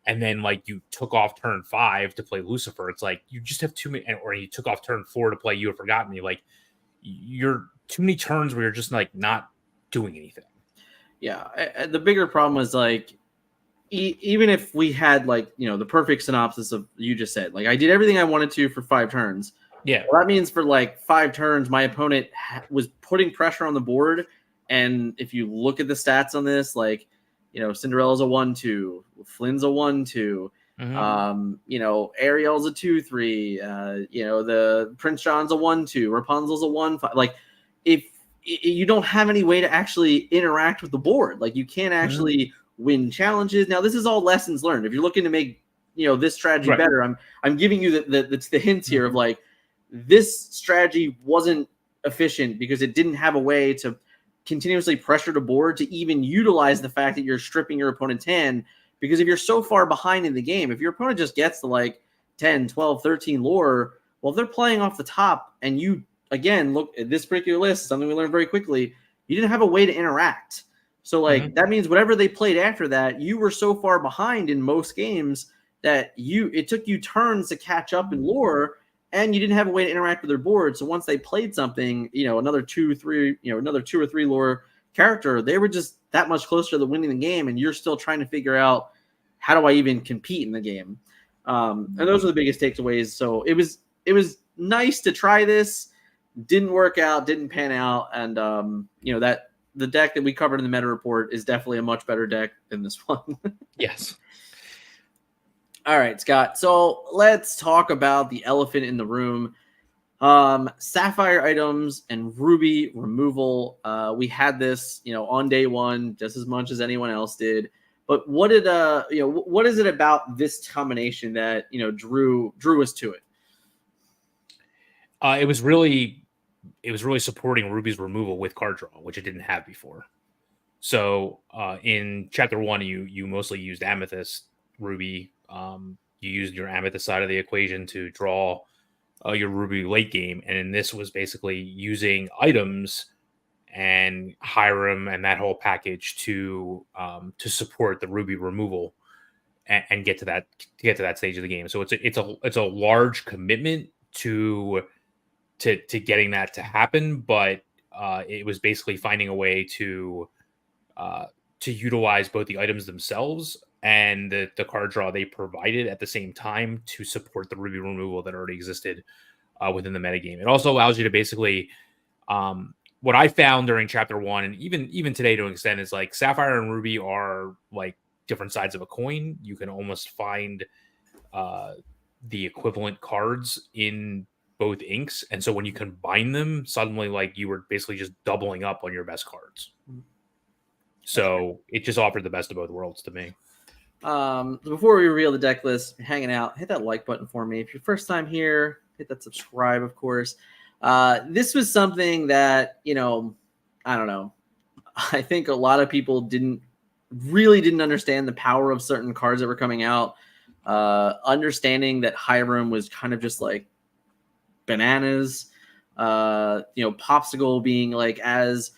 And then like you took off turn 5 to play Lucifer. It's like you just have too many, or you took off turn 4 to play You Have Forgotten Me. Like you're too many turns where you're just like not doing anything. Yeah, the bigger problem was like even if we had like the perfect synopsis of you just said, like I did everything I wanted to for 5 turns. Yeah, well, that means for like 5 turns, my opponent was putting pressure on the board. And if you look at the stats on this, like Cinderella's a 1/2, Flynn's a 1/2, Ariel's a 2/3, the Prince John's a 1/2, Rapunzel's a 1/5. Like if you don't have any way to actually interact with the board, like you can't actually win challenges. Now this is all lessons learned. If you're looking to make this strategy better, I'm giving you the hints here of like this strategy wasn't efficient because it didn't have a way to continuously pressure the board to even utilize the fact that you're stripping your opponent's hand. Because if you're so far behind in the game, if your opponent just gets to like 10, 12, 13 lore, well, if they're playing off the top and you, again, look at this particular list, something we learned very quickly, you didn't have a way to interact. So like that means whatever they played after that, you were so far behind in most games that it took you turns to catch up in lore, and you didn't have a way to interact with their board. So once they played something, another 2, 3, another 2 or 3 lore character, they were just that much closer to the winning the game, and you're still trying to figure out how do I even compete in the game. And those are the biggest takeaways. So it was nice to try this. Didn't work out, didn't pan out, and that the deck that we covered in the meta report is definitely a much better deck than this one. Yes. All right, Scott. So let's talk about the elephant in the room. Sapphire items and Ruby removal. We had this, on day 1 just as much as anyone else did. But what is it about this combination that drew us to it? It was really supporting Ruby's removal with card draw, which it didn't have before. So in chapter 1, you mostly used Amethyst Ruby. You used your Amethyst side of the equation to draw your Ruby late game, and in this was basically using items and Hiram and that whole package to support the Ruby removal and get to that stage of the game. So it's a large commitment to getting that to happen, but it was basically finding a way to utilize both the items themselves and the card draw they provided at the same time to support the Ruby removal that already existed within the metagame. It also allows you to basically, what I found during chapter 1, and even today to an extent, is like Sapphire and Ruby are like different sides of a coin. You can almost find the equivalent cards in both inks, and so when you combine them, suddenly like you were basically just doubling up on your best cards. So it just offered the best of both worlds to me. Before we reveal the deck list, hanging out, hit that like button for me. If you're first time here, hit that subscribe, of course. This was something that, I don't know. I think a lot of people didn't understand the power of certain cards that were coming out. Understanding that Hiram was kind of just like bananas. Popsicle being like as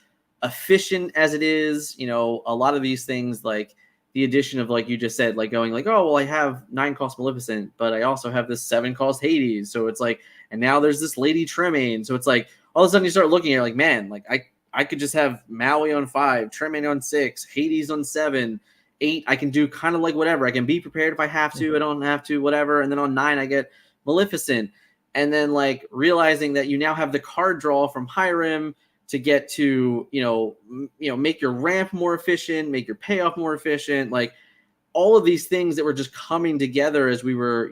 efficient as it is. A lot of these things, like the addition of, like you just said, like going like, oh, well, I have 9 cost Maleficent, but I also have this 7 cost Hades. So it's like, and now there's this Lady Tremaine. So it's like all of a sudden you start looking at it like, man, like I I could just have Maui on 5, Tremaine on 6, Hades on 7, 8. I can do kind of like whatever. I can be prepared if I have to. I don't have to, whatever. And then on 9, I get Maleficent. And then like realizing that you now have the card draw from Hiram to get to, make your ramp more efficient, make your payoff more efficient. Like all of these things that were just coming together as we were,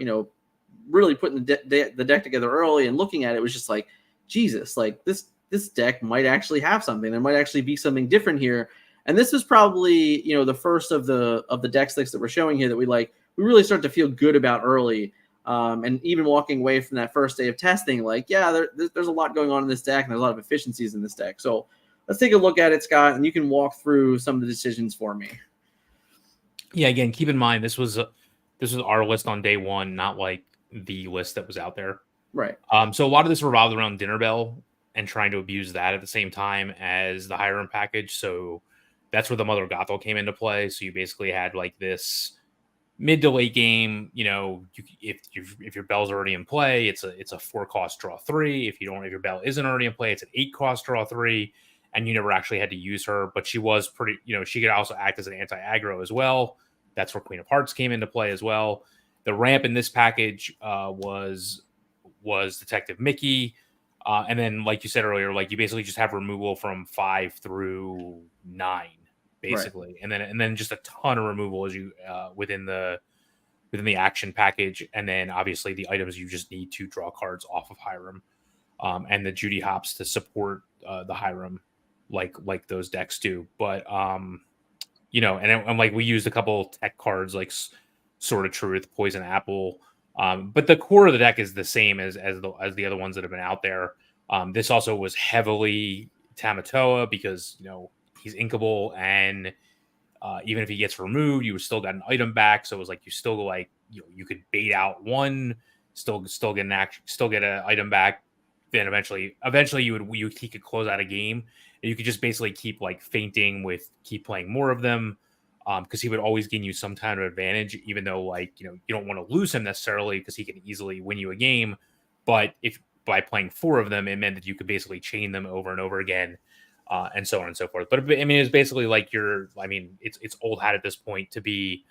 really putting the deck together early and looking at it was just like, Jesus, like this deck might actually have something. There might actually be something different here. And this is probably, the first of the deck slicks that we're showing here that we really start to feel good about early. And even walking away from that first day of testing, like, yeah, there's a lot going on in this deck and there's a lot of efficiencies in this deck. So let's take a look at it, Scott, and you can walk through some of the decisions for me. Yeah, again, keep in mind this was our list on day one, not like the list that was out there. Right. So a lot of this revolved around Dinner Bell and trying to abuse that at the same time as the Hiram package. So that's where the Mother Gothel came into play. So you basically had like this mid to late game, if your bell's already in play, it's a 4-cost draw 3. If your bell isn't already in play, it's an 8-cost draw 3, and you never actually had to use her. But she was pretty, she could also act as an anti-aggro as well. That's where Queen of Hearts came into play as well. The ramp in this package was Detective Mickey, and then like you said earlier, like you basically just have removal from 5 through 9. Basically, right. and then just a ton of removal as you within the action package, and then obviously the items you just need to draw cards off of Hiram, and the Judy Hops to support the Hiram, like those decks do. But and like we used a couple tech cards like Sword of Truth, Poison Apple, but the core of the deck is the same as the other ones that have been out there. This also was heavily Tamatoa because he's inkable, and even if he gets removed, you still got an item back. So it was like you still like you could bait out one, still get an item back. Then eventually he could close out a game, and you could just basically keep like feinting with keep playing more of them, because he would always gain you some kind of advantage, even though like you don't want to lose him necessarily because he can easily win you a game. But if by playing 4 of them, it meant that you could basically chain them over and over again. And so on and so forth. But I mean, it's basically like it's old hat at this point to be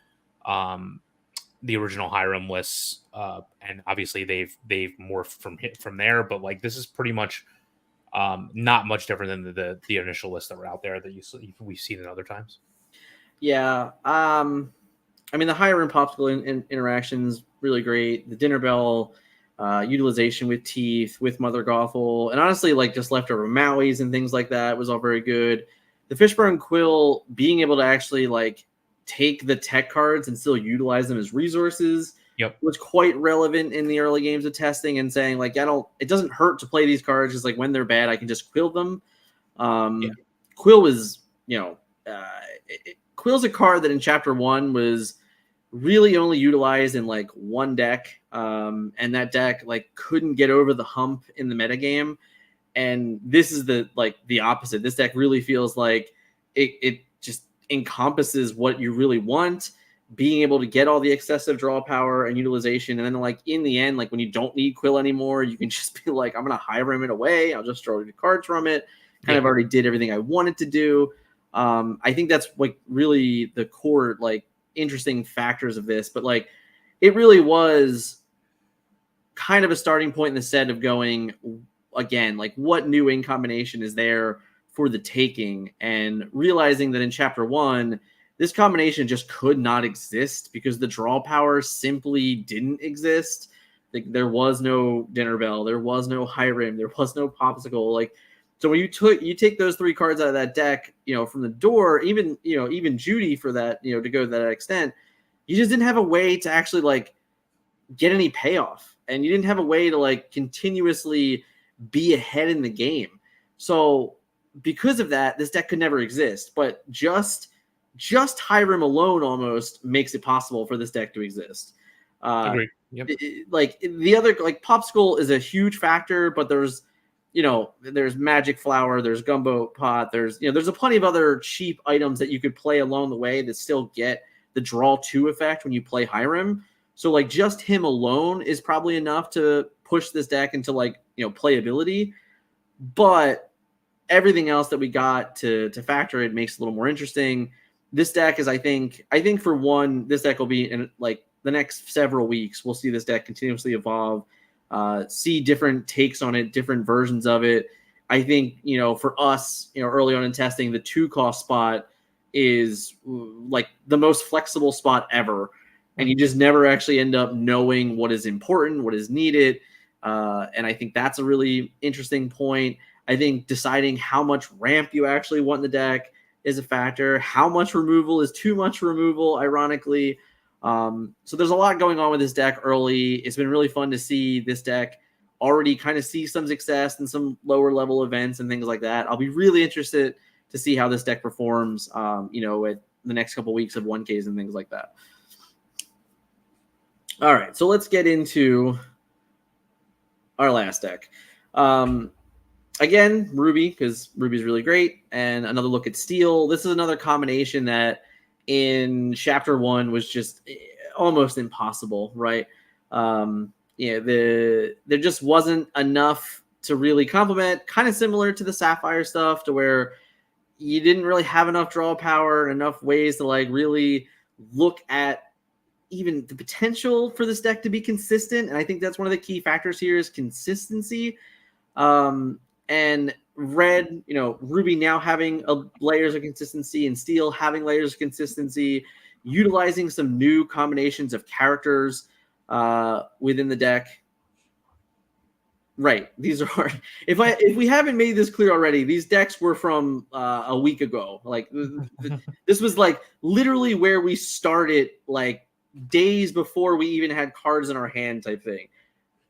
the original Hiram lists, and obviously they've morphed from there. But like this is pretty much not much different than the initial lists that were out there that we've seen in other times. Yeah, I mean the Hiram Popsicle interactions really great. The Dinner Bell. Utilization with Teeth, with Mother Gothel, and honestly, like just leftover Maui's and things like that was all very good. The Fishburne Quill being able to actually like take the tech cards and still utilize them as resources was quite relevant in the early games of testing and saying like, it doesn't hurt to play these cards because like when they're bad, I can just quill them. Quill was, Quill's a card that in chapter 1 was really only utilized in like one deck, and that deck like couldn't get over the hump in the metagame. And this is the opposite. This deck really feels like it just encompasses what you really want, being able to get all the excessive draw power and utilization, and then like in the end, like when you don't need Quill anymore, you can just be like, I'm gonna Hiram it away, I'll just draw the cards from it. Kind of already did everything I wanted to do. I think that's like really the core like interesting factors of this, but like it really was kind of a starting point in the set of going again, like what new in combination is there for the taking, and realizing that in chapter 1 this combination just could not exist because the draw power simply didn't exist. Like there was no Dinner Bell, there was no Hiram, there was no Popsicle. Like so when you take those 3 cards out of that deck, from the door, even Judy for that, to go to that extent, you just didn't have a way to actually like get any payoff, and you didn't have a way to like continuously be ahead in the game. So because of that, this deck could never exist. But just Hiram alone almost makes it possible for this deck to exist. Agreed. Yep. Like the other, like Popsicle is a huge factor, but there's Magic Flower, there's Gumbo Pot, there's a plenty of other cheap items that you could play along the way that still get the draw 2 effect when you play Hiram. So like just him alone is probably enough to push this deck into like, playability. But everything else that we got to factor it makes it a little more interesting. This deck is, I think for one, this deck will be in like the next several weeks. We'll see this deck continuously evolve, see different takes on it, different versions of it. I think, for us, early on in testing, the 2-cost spot is like the most flexible spot ever. And you just never actually end up knowing what is important, what is needed. And I think that's a really interesting point. I think deciding how much ramp you actually want in the deck is a factor. How much removal is too much removal, ironically. So there's a lot going on with this deck early. It's been really fun to see this deck already kind of see some success in some lower level events and things like that. I'll be really interested to see how this deck performs, at the next couple weeks of 1Ks and things like that. All right, so let's get into our last deck. Again, Ruby, because Ruby's really great, and another look at Steel. This is another combination that in Chapter 1 was just almost impossible, right? There just wasn't enough to really complement, kind of similar to the Sapphire stuff, to where you didn't really have enough draw power and enough ways to like really look at even the potential for this deck to be consistent. And I think that's one of the key factors here is consistency. And red, Ruby now having layers of consistency, and Steel having layers of consistency, utilizing some new combinations of characters within the deck. Right. These are, if we haven't made this clear already, these decks were from a week ago. Like this was like literally where we started, like days before we even had cards in our hand type thing.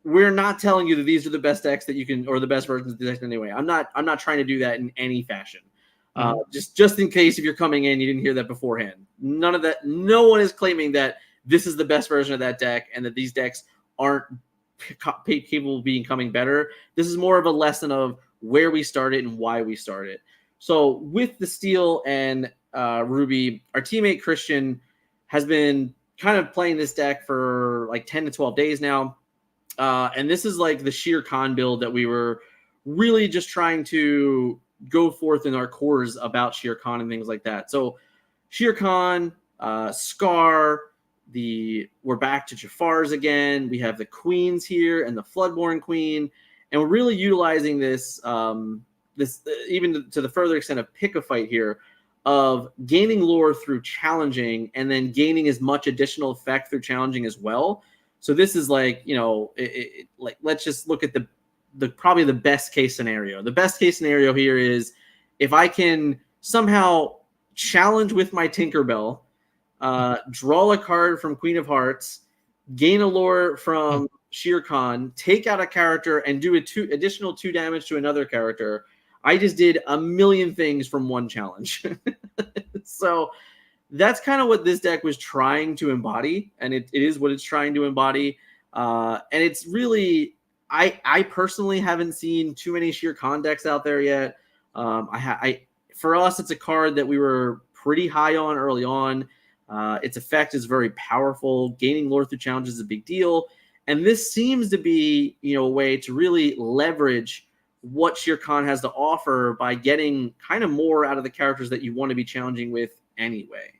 We're not telling you that these are the best decks that you can, or the best versions of the deck anyway. I'm not trying to do that in any fashion. Just in case if you're coming in, you didn't hear that beforehand. None of that. No one is claiming that this is the best version of that deck and that these decks aren't capable of becoming better. This is more of a lesson of where we started and why we started. So with the Steel and Ruby, our teammate Christian has been kind of playing this deck for like 10 to 12 days now. And this is like the Shere Khan build that we were really just trying to go forth in our cores about Shere Khan and things like that. So Shere Khan, Scar, we're back to Jafars again. We have the queens here and the Floodborn queen, and we're really utilizing this even to the further extent of pick a fight here, of gaining lore through challenging and then gaining as much additional effect through challenging as well. So this is like, like let's just look at the probably the best case scenario. The best case scenario here is if I can somehow challenge with my Tinkerbell, draw a card from Queen of Hearts, gain a lore from Shere Khan, take out a character, and do additional 2 damage to another character. I just did a million things from one challenge. So that's kind of what this deck was trying to embody, and it is what it's trying to embody. And it's really, I personally haven't seen too many Shere Khan decks out there yet. For us, it's a card that we were pretty high on early on. Its effect is very powerful. Gaining lore through challenges is a big deal. And this seems to be, a way to really leverage what Shere Khan has to offer by getting kind of more out of the characters that you want to be challenging with anyway.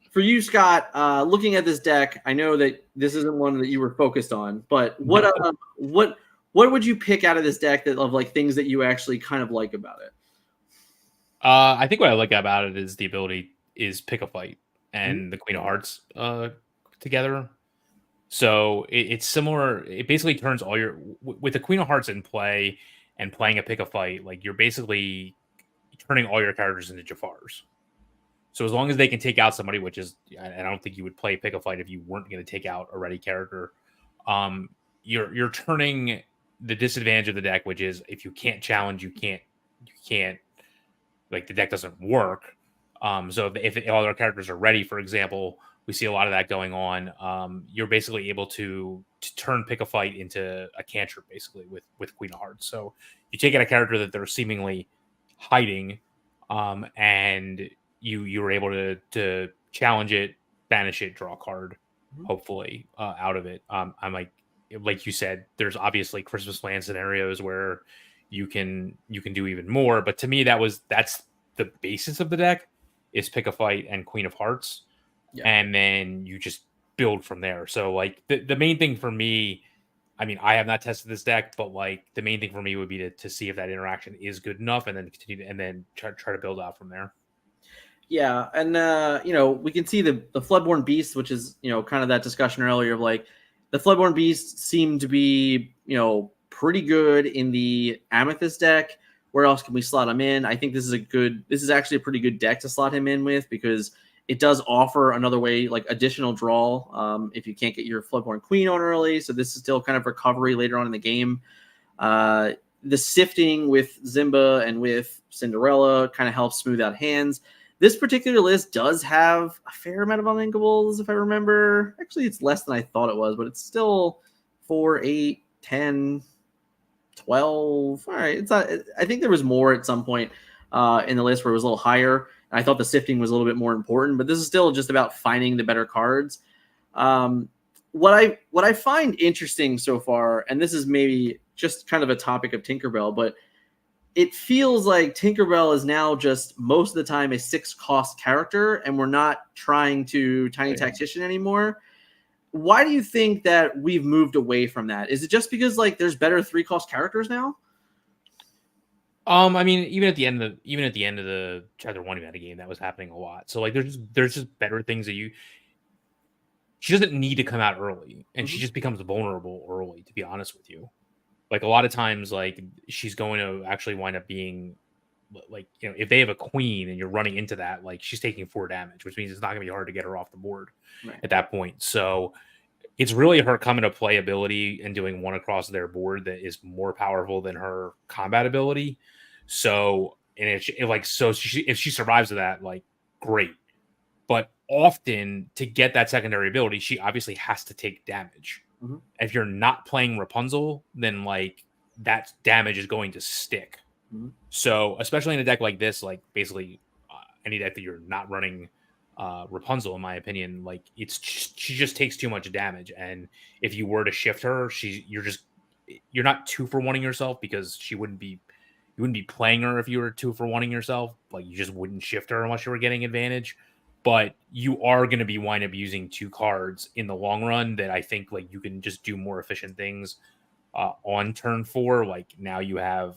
For you, Scott, looking at this deck, I know that this isn't one that you were focused on, but what would you pick out of this deck of like things that you actually kind of like about it? I think what I like about it is the ability is pick a fight and the Queen of Hearts together. So it's similar. It basically turns all with the Queen of Hearts in play and playing a pick a fight, like you're basically turning all your characters into Jafars. So as long as they can take out somebody, which is, I don't think you would play pick a fight if you weren't going to take out a ready character. You're turning the disadvantage of the deck, which is if you can't challenge, you can't like the deck doesn't work. So if all their characters are ready, for example, we see a lot of that going on. You're basically able to turn pick a fight into a cantrip, basically with Queen of Hearts. So you take out a character that they're seemingly hiding, and you were able to challenge it, banish it, draw a card, hopefully out of it. I'm like like you said, there's obviously Christmas land scenarios where you can do even more. But to me, that's the basis of the deck is pick a fight and Queen of Hearts, Yeah. and then you just build from there. So like the main thing for me, I mean, I have not tested this deck, but like the main thing for me would be to see if that interaction is good enough, and then continue and then try to build out from there. Yeah, and we can see the Floodborn Beast, which is kind of that discussion earlier of like the Floodborn Beast seemed to be pretty good in the Amethyst deck. Where else can we slot him in? I think this is actually a pretty good deck to slot him in with because it does offer another way, like additional draw if you can't get your Floodborn Queen on early. So this is still kind of recovery later on in the game. The sifting with Zimba and with Cinderella kind of helps smooth out hands. This particular list does have a fair amount of unthinkables, if I remember. Actually, it's less than I thought it was, but it's still 4, 8, 10, 12. All right. It's not, I think there was more at some point in the list where it was a little higher. I thought the sifting was a little bit more important, but this is still just about finding the better cards. What I find interesting so far, and this is maybe just kind of a topic of Tinkerbell, but it feels like Tinkerbell is now just most of the time a 6-cost character, and we're not trying to Tiny Tactician anymore. Why do you think that we've moved away from that? Is it just because like there's better 3-cost characters now? I mean, even at the end of the chapter 1 meta game, that was happening a lot. So like, there's just better things that she doesn't need to come out early, and she just becomes vulnerable early. To be honest with you, like a lot of times, like she's going to actually wind up being like, if they have a queen and you're running into that, like she's taking 4 damage, which means it's not gonna be hard to get her off the board at that point. So it's really her coming to play ability and doing one across their board that is more powerful than her combat ability. So, and if she survives that, like great. But often to get that secondary ability, she obviously has to take damage. If you're not playing Rapunzel, then like that damage is going to stick. So, especially in a deck like this, like basically any deck that you're not running Rapunzel, in my opinion, like she just takes too much damage. And if you were to shift her, you're not 2-for-1ing yourself because you wouldn't be playing her if you were 2-for-1ing yourself. Like you just wouldn't shift her unless you were getting advantage. But you are going to be wind up using 2 cards in the long run that I think like you can just do more efficient things on turn 4. Like now you have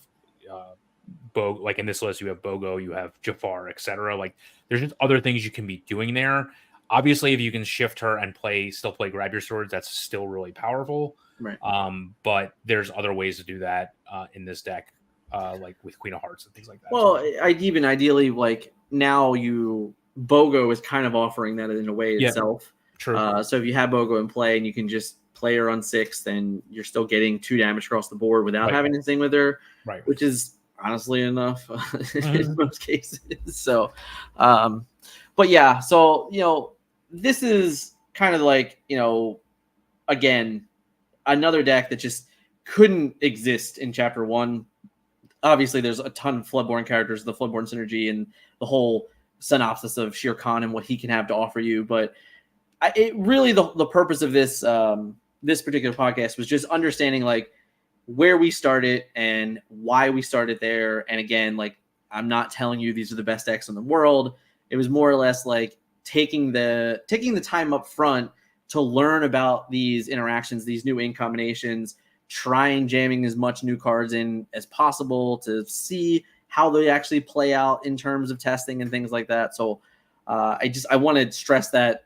like in this list, you have Bogo, you have Jafar, etc. Like there's just other things you can be doing there. Obviously, if you can shift her and still play Grab Your Swords, that's still really powerful. Right. But there's other ways to do that in this deck, like with Queen of Hearts and things like that. Well, even ideally, like now Bogo is kind of offering that in a way itself. True. So if you have Bogo in play and you can just play her on 6th, then you're still getting 2 damage across the board without having to sing with her, which is honestly enough in most cases. So, but yeah, so this is kind of like again another deck that just couldn't exist in chapter 1. Obviously, there's a ton of Floodborn characters, the Floodborn synergy, and the whole synopsis of Shere Khan and what he can have to offer you. But it really the purpose of this this particular podcast was just understanding like where we started and why we started there. And again, like I'm not telling you these are the best decks in the world. It was more or less like taking the time up front to learn about these interactions, these new in combinations, trying jamming as much new cards in as possible to see how they actually play out in terms of testing and things like that. So I want to stress that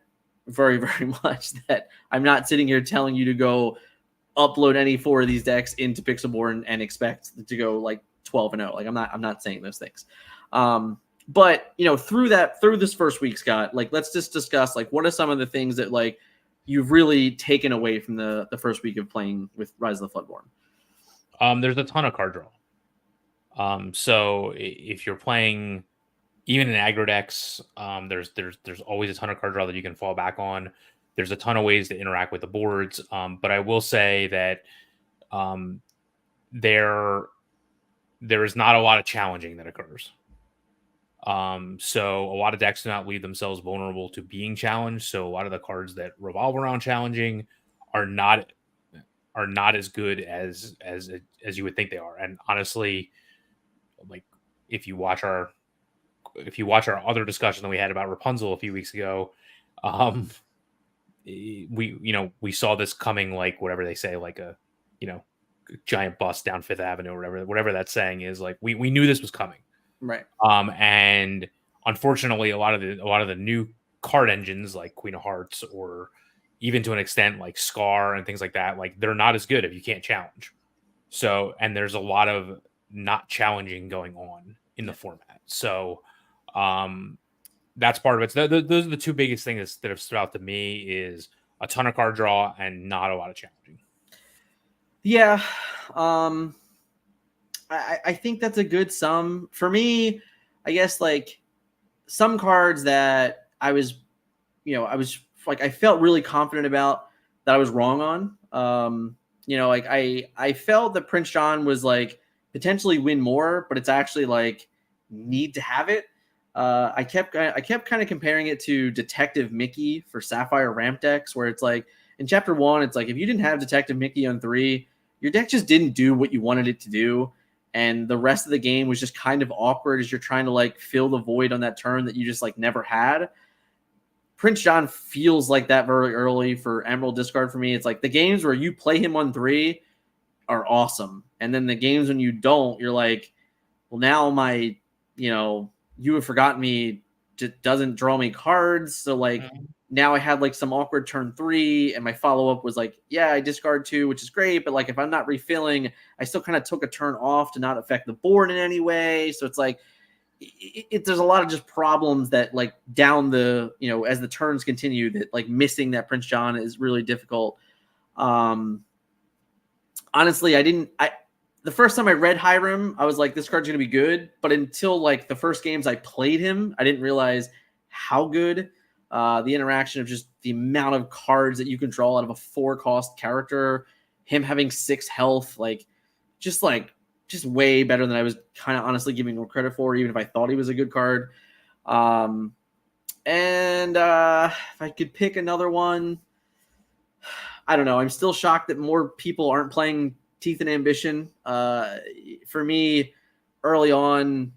very, very much, that I'm not sitting here telling you to go upload any 4 of these decks into Pixelborn and expect to go like 12-0. Like I'm not saying those things. But through this first week, Scott, like let's just discuss like what are some of the things that like you've really taken away from the first week of playing with Rise of the Floodborn. There's a ton of card draw. So if you're playing even in aggro decks, there's always a ton of card draw that you can fall back on. There's a ton of ways to interact with the boards. But I will say that there is not a lot of challenging that occurs. So a lot of decks do not leave themselves vulnerable to being challenged. So a lot of the cards that revolve around challenging are not are not as good as you would think they are. And honestly, like if you watch our other discussion that we had about Rapunzel a few weeks ago, um, we saw this coming, like whatever they say, like a giant bus down Fifth Avenue or whatever that saying is. Like we knew this was coming, Right. and unfortunately, a lot of the new card engines like Queen of Hearts or even to an extent like Scar and things like that, like they're not as good if you can't challenge. So, and there's a lot of not challenging going on in the format. So, that's part of it. So those are the two biggest things that have stood out to me is a ton of card draw and not a lot of challenging. Yeah. I think that's a good sum. For me, I guess like some cards that I was like, I felt really confident about that I was wrong on. Like I felt that Prince John was like potentially win more, but it's actually like need to have it. I kept kind of comparing it to Detective Mickey for Sapphire ramp decks, where it's like in chapter 1, it's like if you didn't have Detective Mickey on 3, your deck just didn't do what you wanted it to do, and the rest of the game was just kind of awkward as you're trying to like fill the void on that turn that you just like never had. Prince John feels like that very early for Emerald discard for me. It's like the games where you play him on 3 are awesome, and then the games when you don't, you're like, well, now my you have forgotten me doesn't draw me cards. So like now I had like some awkward turn 3, and my follow up was like, yeah, I discard 2, which is great, but like if I'm not refilling, I still kind of took a turn off to not affect the board in any way. So it's like there's a lot of just problems that like down the as the turns continue, that like missing that Prince John is really difficult. Honestly, the first time I read Hiram, I was like, this card's going to be good. But until like the first games I played him, I didn't realize how good the interaction of just the amount of cards that you can draw out of a 4-cost character, him having 6 health, just way better than I was kind of honestly giving him credit for, even if I thought he was a good card. And if I could pick another one, I don't know. I'm still shocked that more people aren't playing Teeth and Ambition. For me, early on,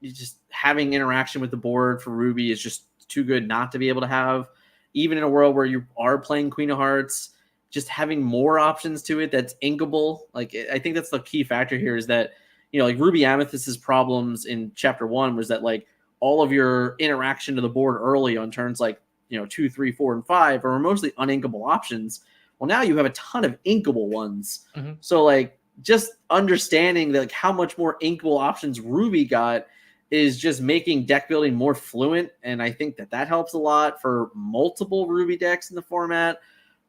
just having interaction with the board for Ruby is just too good not to be able to have. Even in a world where you are playing Queen of Hearts, just having more options to it that's inkable. Like, I think that's the key factor here is that, like Ruby Amethyst's problems in chapter 1 was that like all of your interaction to the board early on turns like 2, 3, 4, and 5 are mostly uninkable options. Well, now you have a ton of inkable ones. Mm-hmm. So like just understanding that like how much more inkable options Ruby got is just making deck building more fluent. And I think that helps a lot for multiple Ruby decks in the format.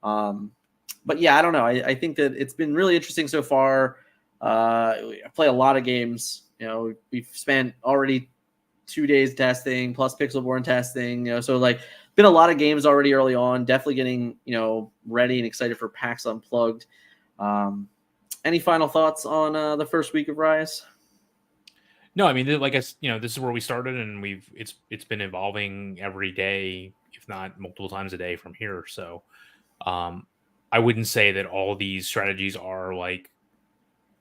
But yeah, I don't know. I think that it's been really interesting so far. I play a lot of games. We've spent already 2 days testing plus Pixelborn testing. So like been a lot of games already early on. Definitely getting ready and excited for PAX Unplugged. Any final thoughts on the first week of Rise? No, I mean, like this is where we started, and it's been evolving every day, if not multiple times a day from here. So, I wouldn't say that all these strategies are like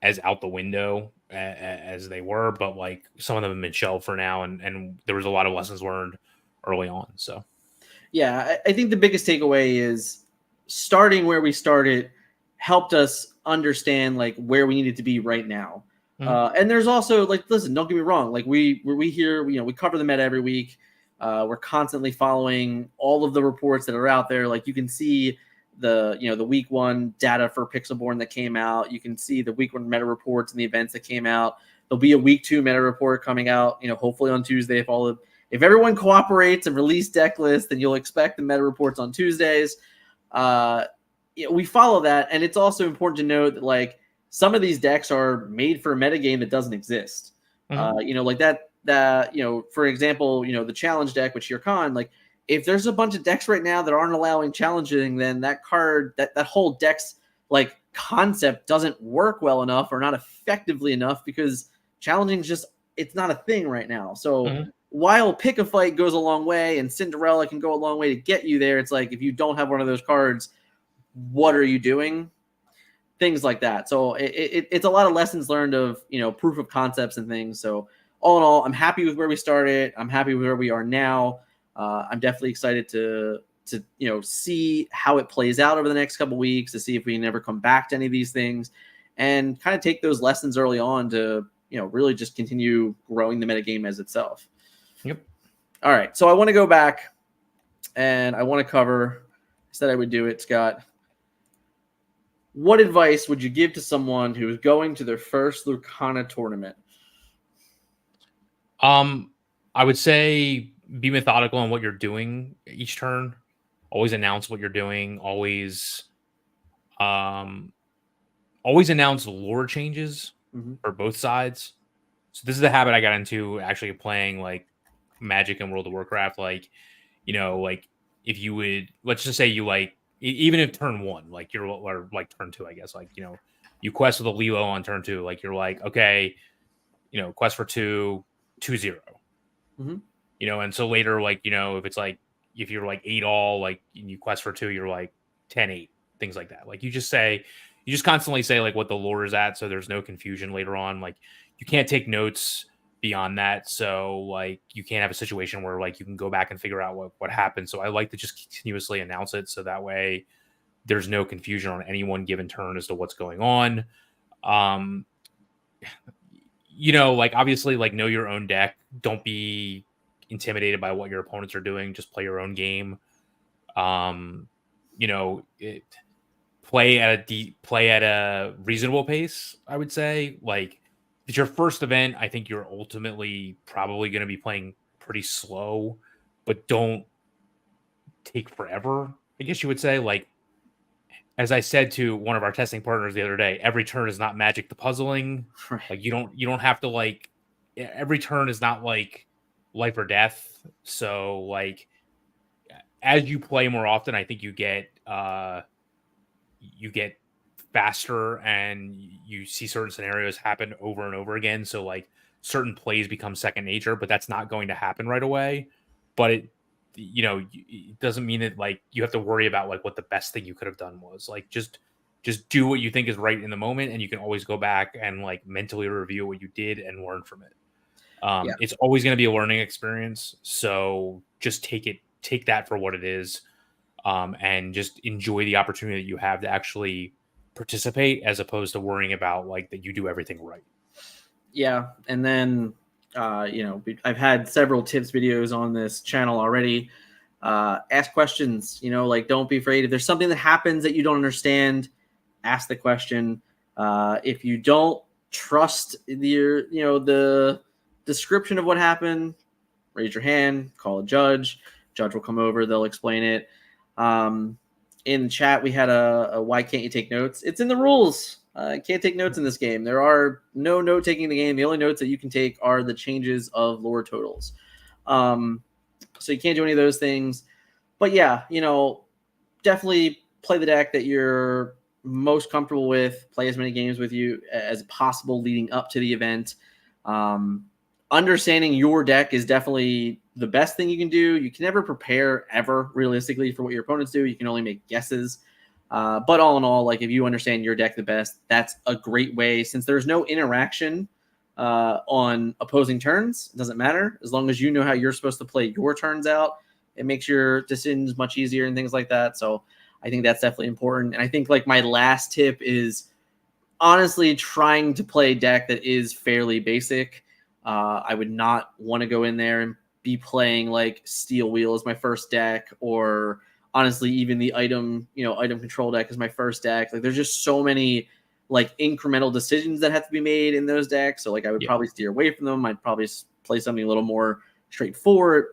as out the window as they were, but like some of them have been shelved for now, and there was a lot of lessons learned early on. So, yeah, I think the biggest takeaway is starting where we started helped us understand like where we needed to be right now. Mm-hmm. And there's also like, listen, don't get me wrong. Like we hear, we cover the meta every week. We're constantly following all of the reports that are out there. Like you can see the week 1 data for Pixelborn that came out. You can see the week 1 meta reports and the events that came out. There'll be a week 2 meta report coming out, hopefully on Tuesday. If everyone cooperates and release deck lists, then you'll expect the meta reports on Tuesdays. We follow that. And it's also important to note that like some of these decks are made for a metagame that doesn't exist. Mm-hmm. Like that, for example, the challenge deck with Shere Khan, like if there's a bunch of decks right now that aren't allowing challenging, then that card, that whole deck's like concept doesn't work well enough or not effectively enough because challenging it's not a thing right now. So mm-hmm. while Pick a Fight goes a long way and Cinderella can go a long way to get you there, it's like if you don't have one of those cards, what are you doing? things like that. So it's a lot of lessons learned of, proof of concepts and things. So all in all, I'm happy with where we started. I'm happy with where we are now. I'm definitely excited to see how it plays out over the next couple weeks, to see if we can ever come back to any of these things and kind of take those lessons early on to, really just continue growing the metagame as itself. Yep. All right. So I want to go back and I want to cover, I said I would do it, Scott. What advice would you give to someone who is going to their first Lorcana tournament? I would say be methodical in what you're doing each turn. Always announce what you're doing. Always announce lore changes for both sides. So this is the habit I got into actually playing like Magic and World of Warcraft. Like, like if you would, let's just say you like, even if turn 1, like you're, or like turn 2, I guess, like, you quest with a Lilo on turn 2, like you're like, okay, quest for 2, 2-0. And so later, like, if it's like, if you're like 8 all, like you quest for 2, you're like 10-8, things like that. Like you just constantly say like what the lore is at, so there's no confusion later on. Like you can't take notes beyond that, so like you can't have a situation where like you can go back and figure out what happened. So I like to just continuously announce it, so that way there's no confusion on any one given turn as to what's going on. Like obviously, like know your own deck. Don't be intimidated by what your opponents are doing. Just play your own game. Play at a reasonable pace. I would say, like, if it's your first event, I think you're ultimately probably going to be playing pretty slow, but don't take forever. I guess you would say, like, as I said to one of our testing partners the other day, every turn is not Magic the Puzzling. Right. Like you don't have to, like, every turn is not like life or death. So like as you play more often, I think you get faster and you see certain scenarios happen over and over again. So like certain plays become second nature, but that's not going to happen right away. But it doesn't mean that like you have to worry about like what the best thing you could have done was. Like just do what you think is right in the moment, and you can always go back and like mentally review what you did and learn from it. It's always going to be a learning experience, so just take that for what it is, and just enjoy the opportunity that you have to actually participate, as opposed to worrying about like that you do everything right. Yeah, and then I've had several tips videos on this channel already. Ask questions, like don't be afraid. If there's something that happens that you don't understand, ask the question. If you don't trust the description of what happened, raise your hand, call a judge. Judge will come over, they'll explain it. In the chat, we had a why can't you take notes? It's in the rules. Can't take notes in this game. There are no note taking in the game. The only notes that you can take are the changes of lore totals. So you can't do any of those things. But yeah, definitely play the deck that you're most comfortable with. Play as many games with you as possible leading up to the event. Understanding your deck is definitely the best thing you can do. You can never prepare ever realistically for what your opponents do. You can only make guesses. But all in all, like if you understand your deck the best, that's a great way. Since there's no interaction on opposing turns, it doesn't matter. As long as you know how you're supposed to play your turns out, it makes your decisions much easier and things like that. So I think that's definitely important. And I think like my last tip is honestly trying to play a deck that is fairly basic. I would not want to go in there and be playing like Steel Wheel as my first deck, or honestly even the item control deck as my first deck. Like there's just so many like incremental decisions that have to be made in those decks. So like I would probably steer away from them. I'd probably play something a little more straightforward.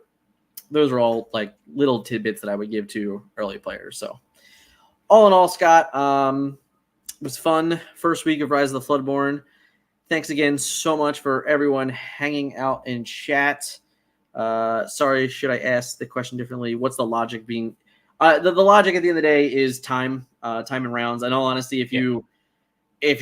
Those are all like little tidbits that I would give to early players. So all in all, Scott, it was fun. First week of Rise of the Floodborn. Thanks again so much for everyone hanging out in chat. Sorry, should I ask the question differently? What's the logic being? The logic at the end of the day is time and rounds. In all honesty, if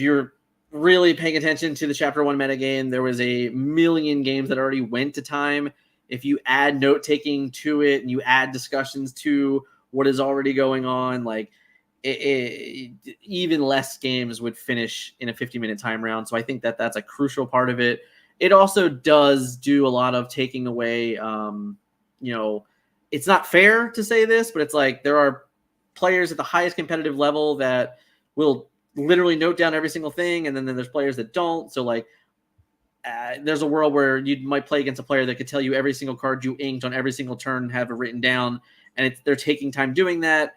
you're really paying attention to the Chapter 1 metagame, there was a million games that already went to time. If you add note-taking to it and you add discussions to what is already going on, like even less games would finish in a 50-minute time round. So I think that that's a crucial part of it. It also does do a lot of taking away, it's not fair to say this, but it's like there are players at the highest competitive level that will literally note down every single thing. And then there's players that don't. So like, there's a world where you might play against a player that could tell you every single card you inked on every single turn and have it written down. And they're taking time doing that.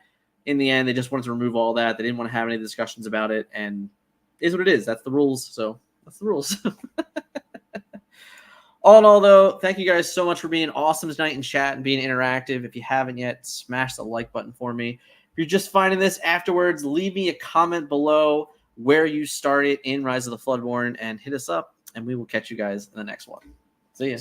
In the end, they just wanted to remove all that. They didn't want to have any discussions about it. And it is what it is. That's the rules. So that's the rules. All in all, though, thank you guys so much for being awesome tonight in chat and being interactive. If you haven't yet, smash the like button for me. If you're just finding this afterwards, leave me a comment below where you started in Rise of the Floodborn and hit us up, and we will catch you guys in the next one. See ya.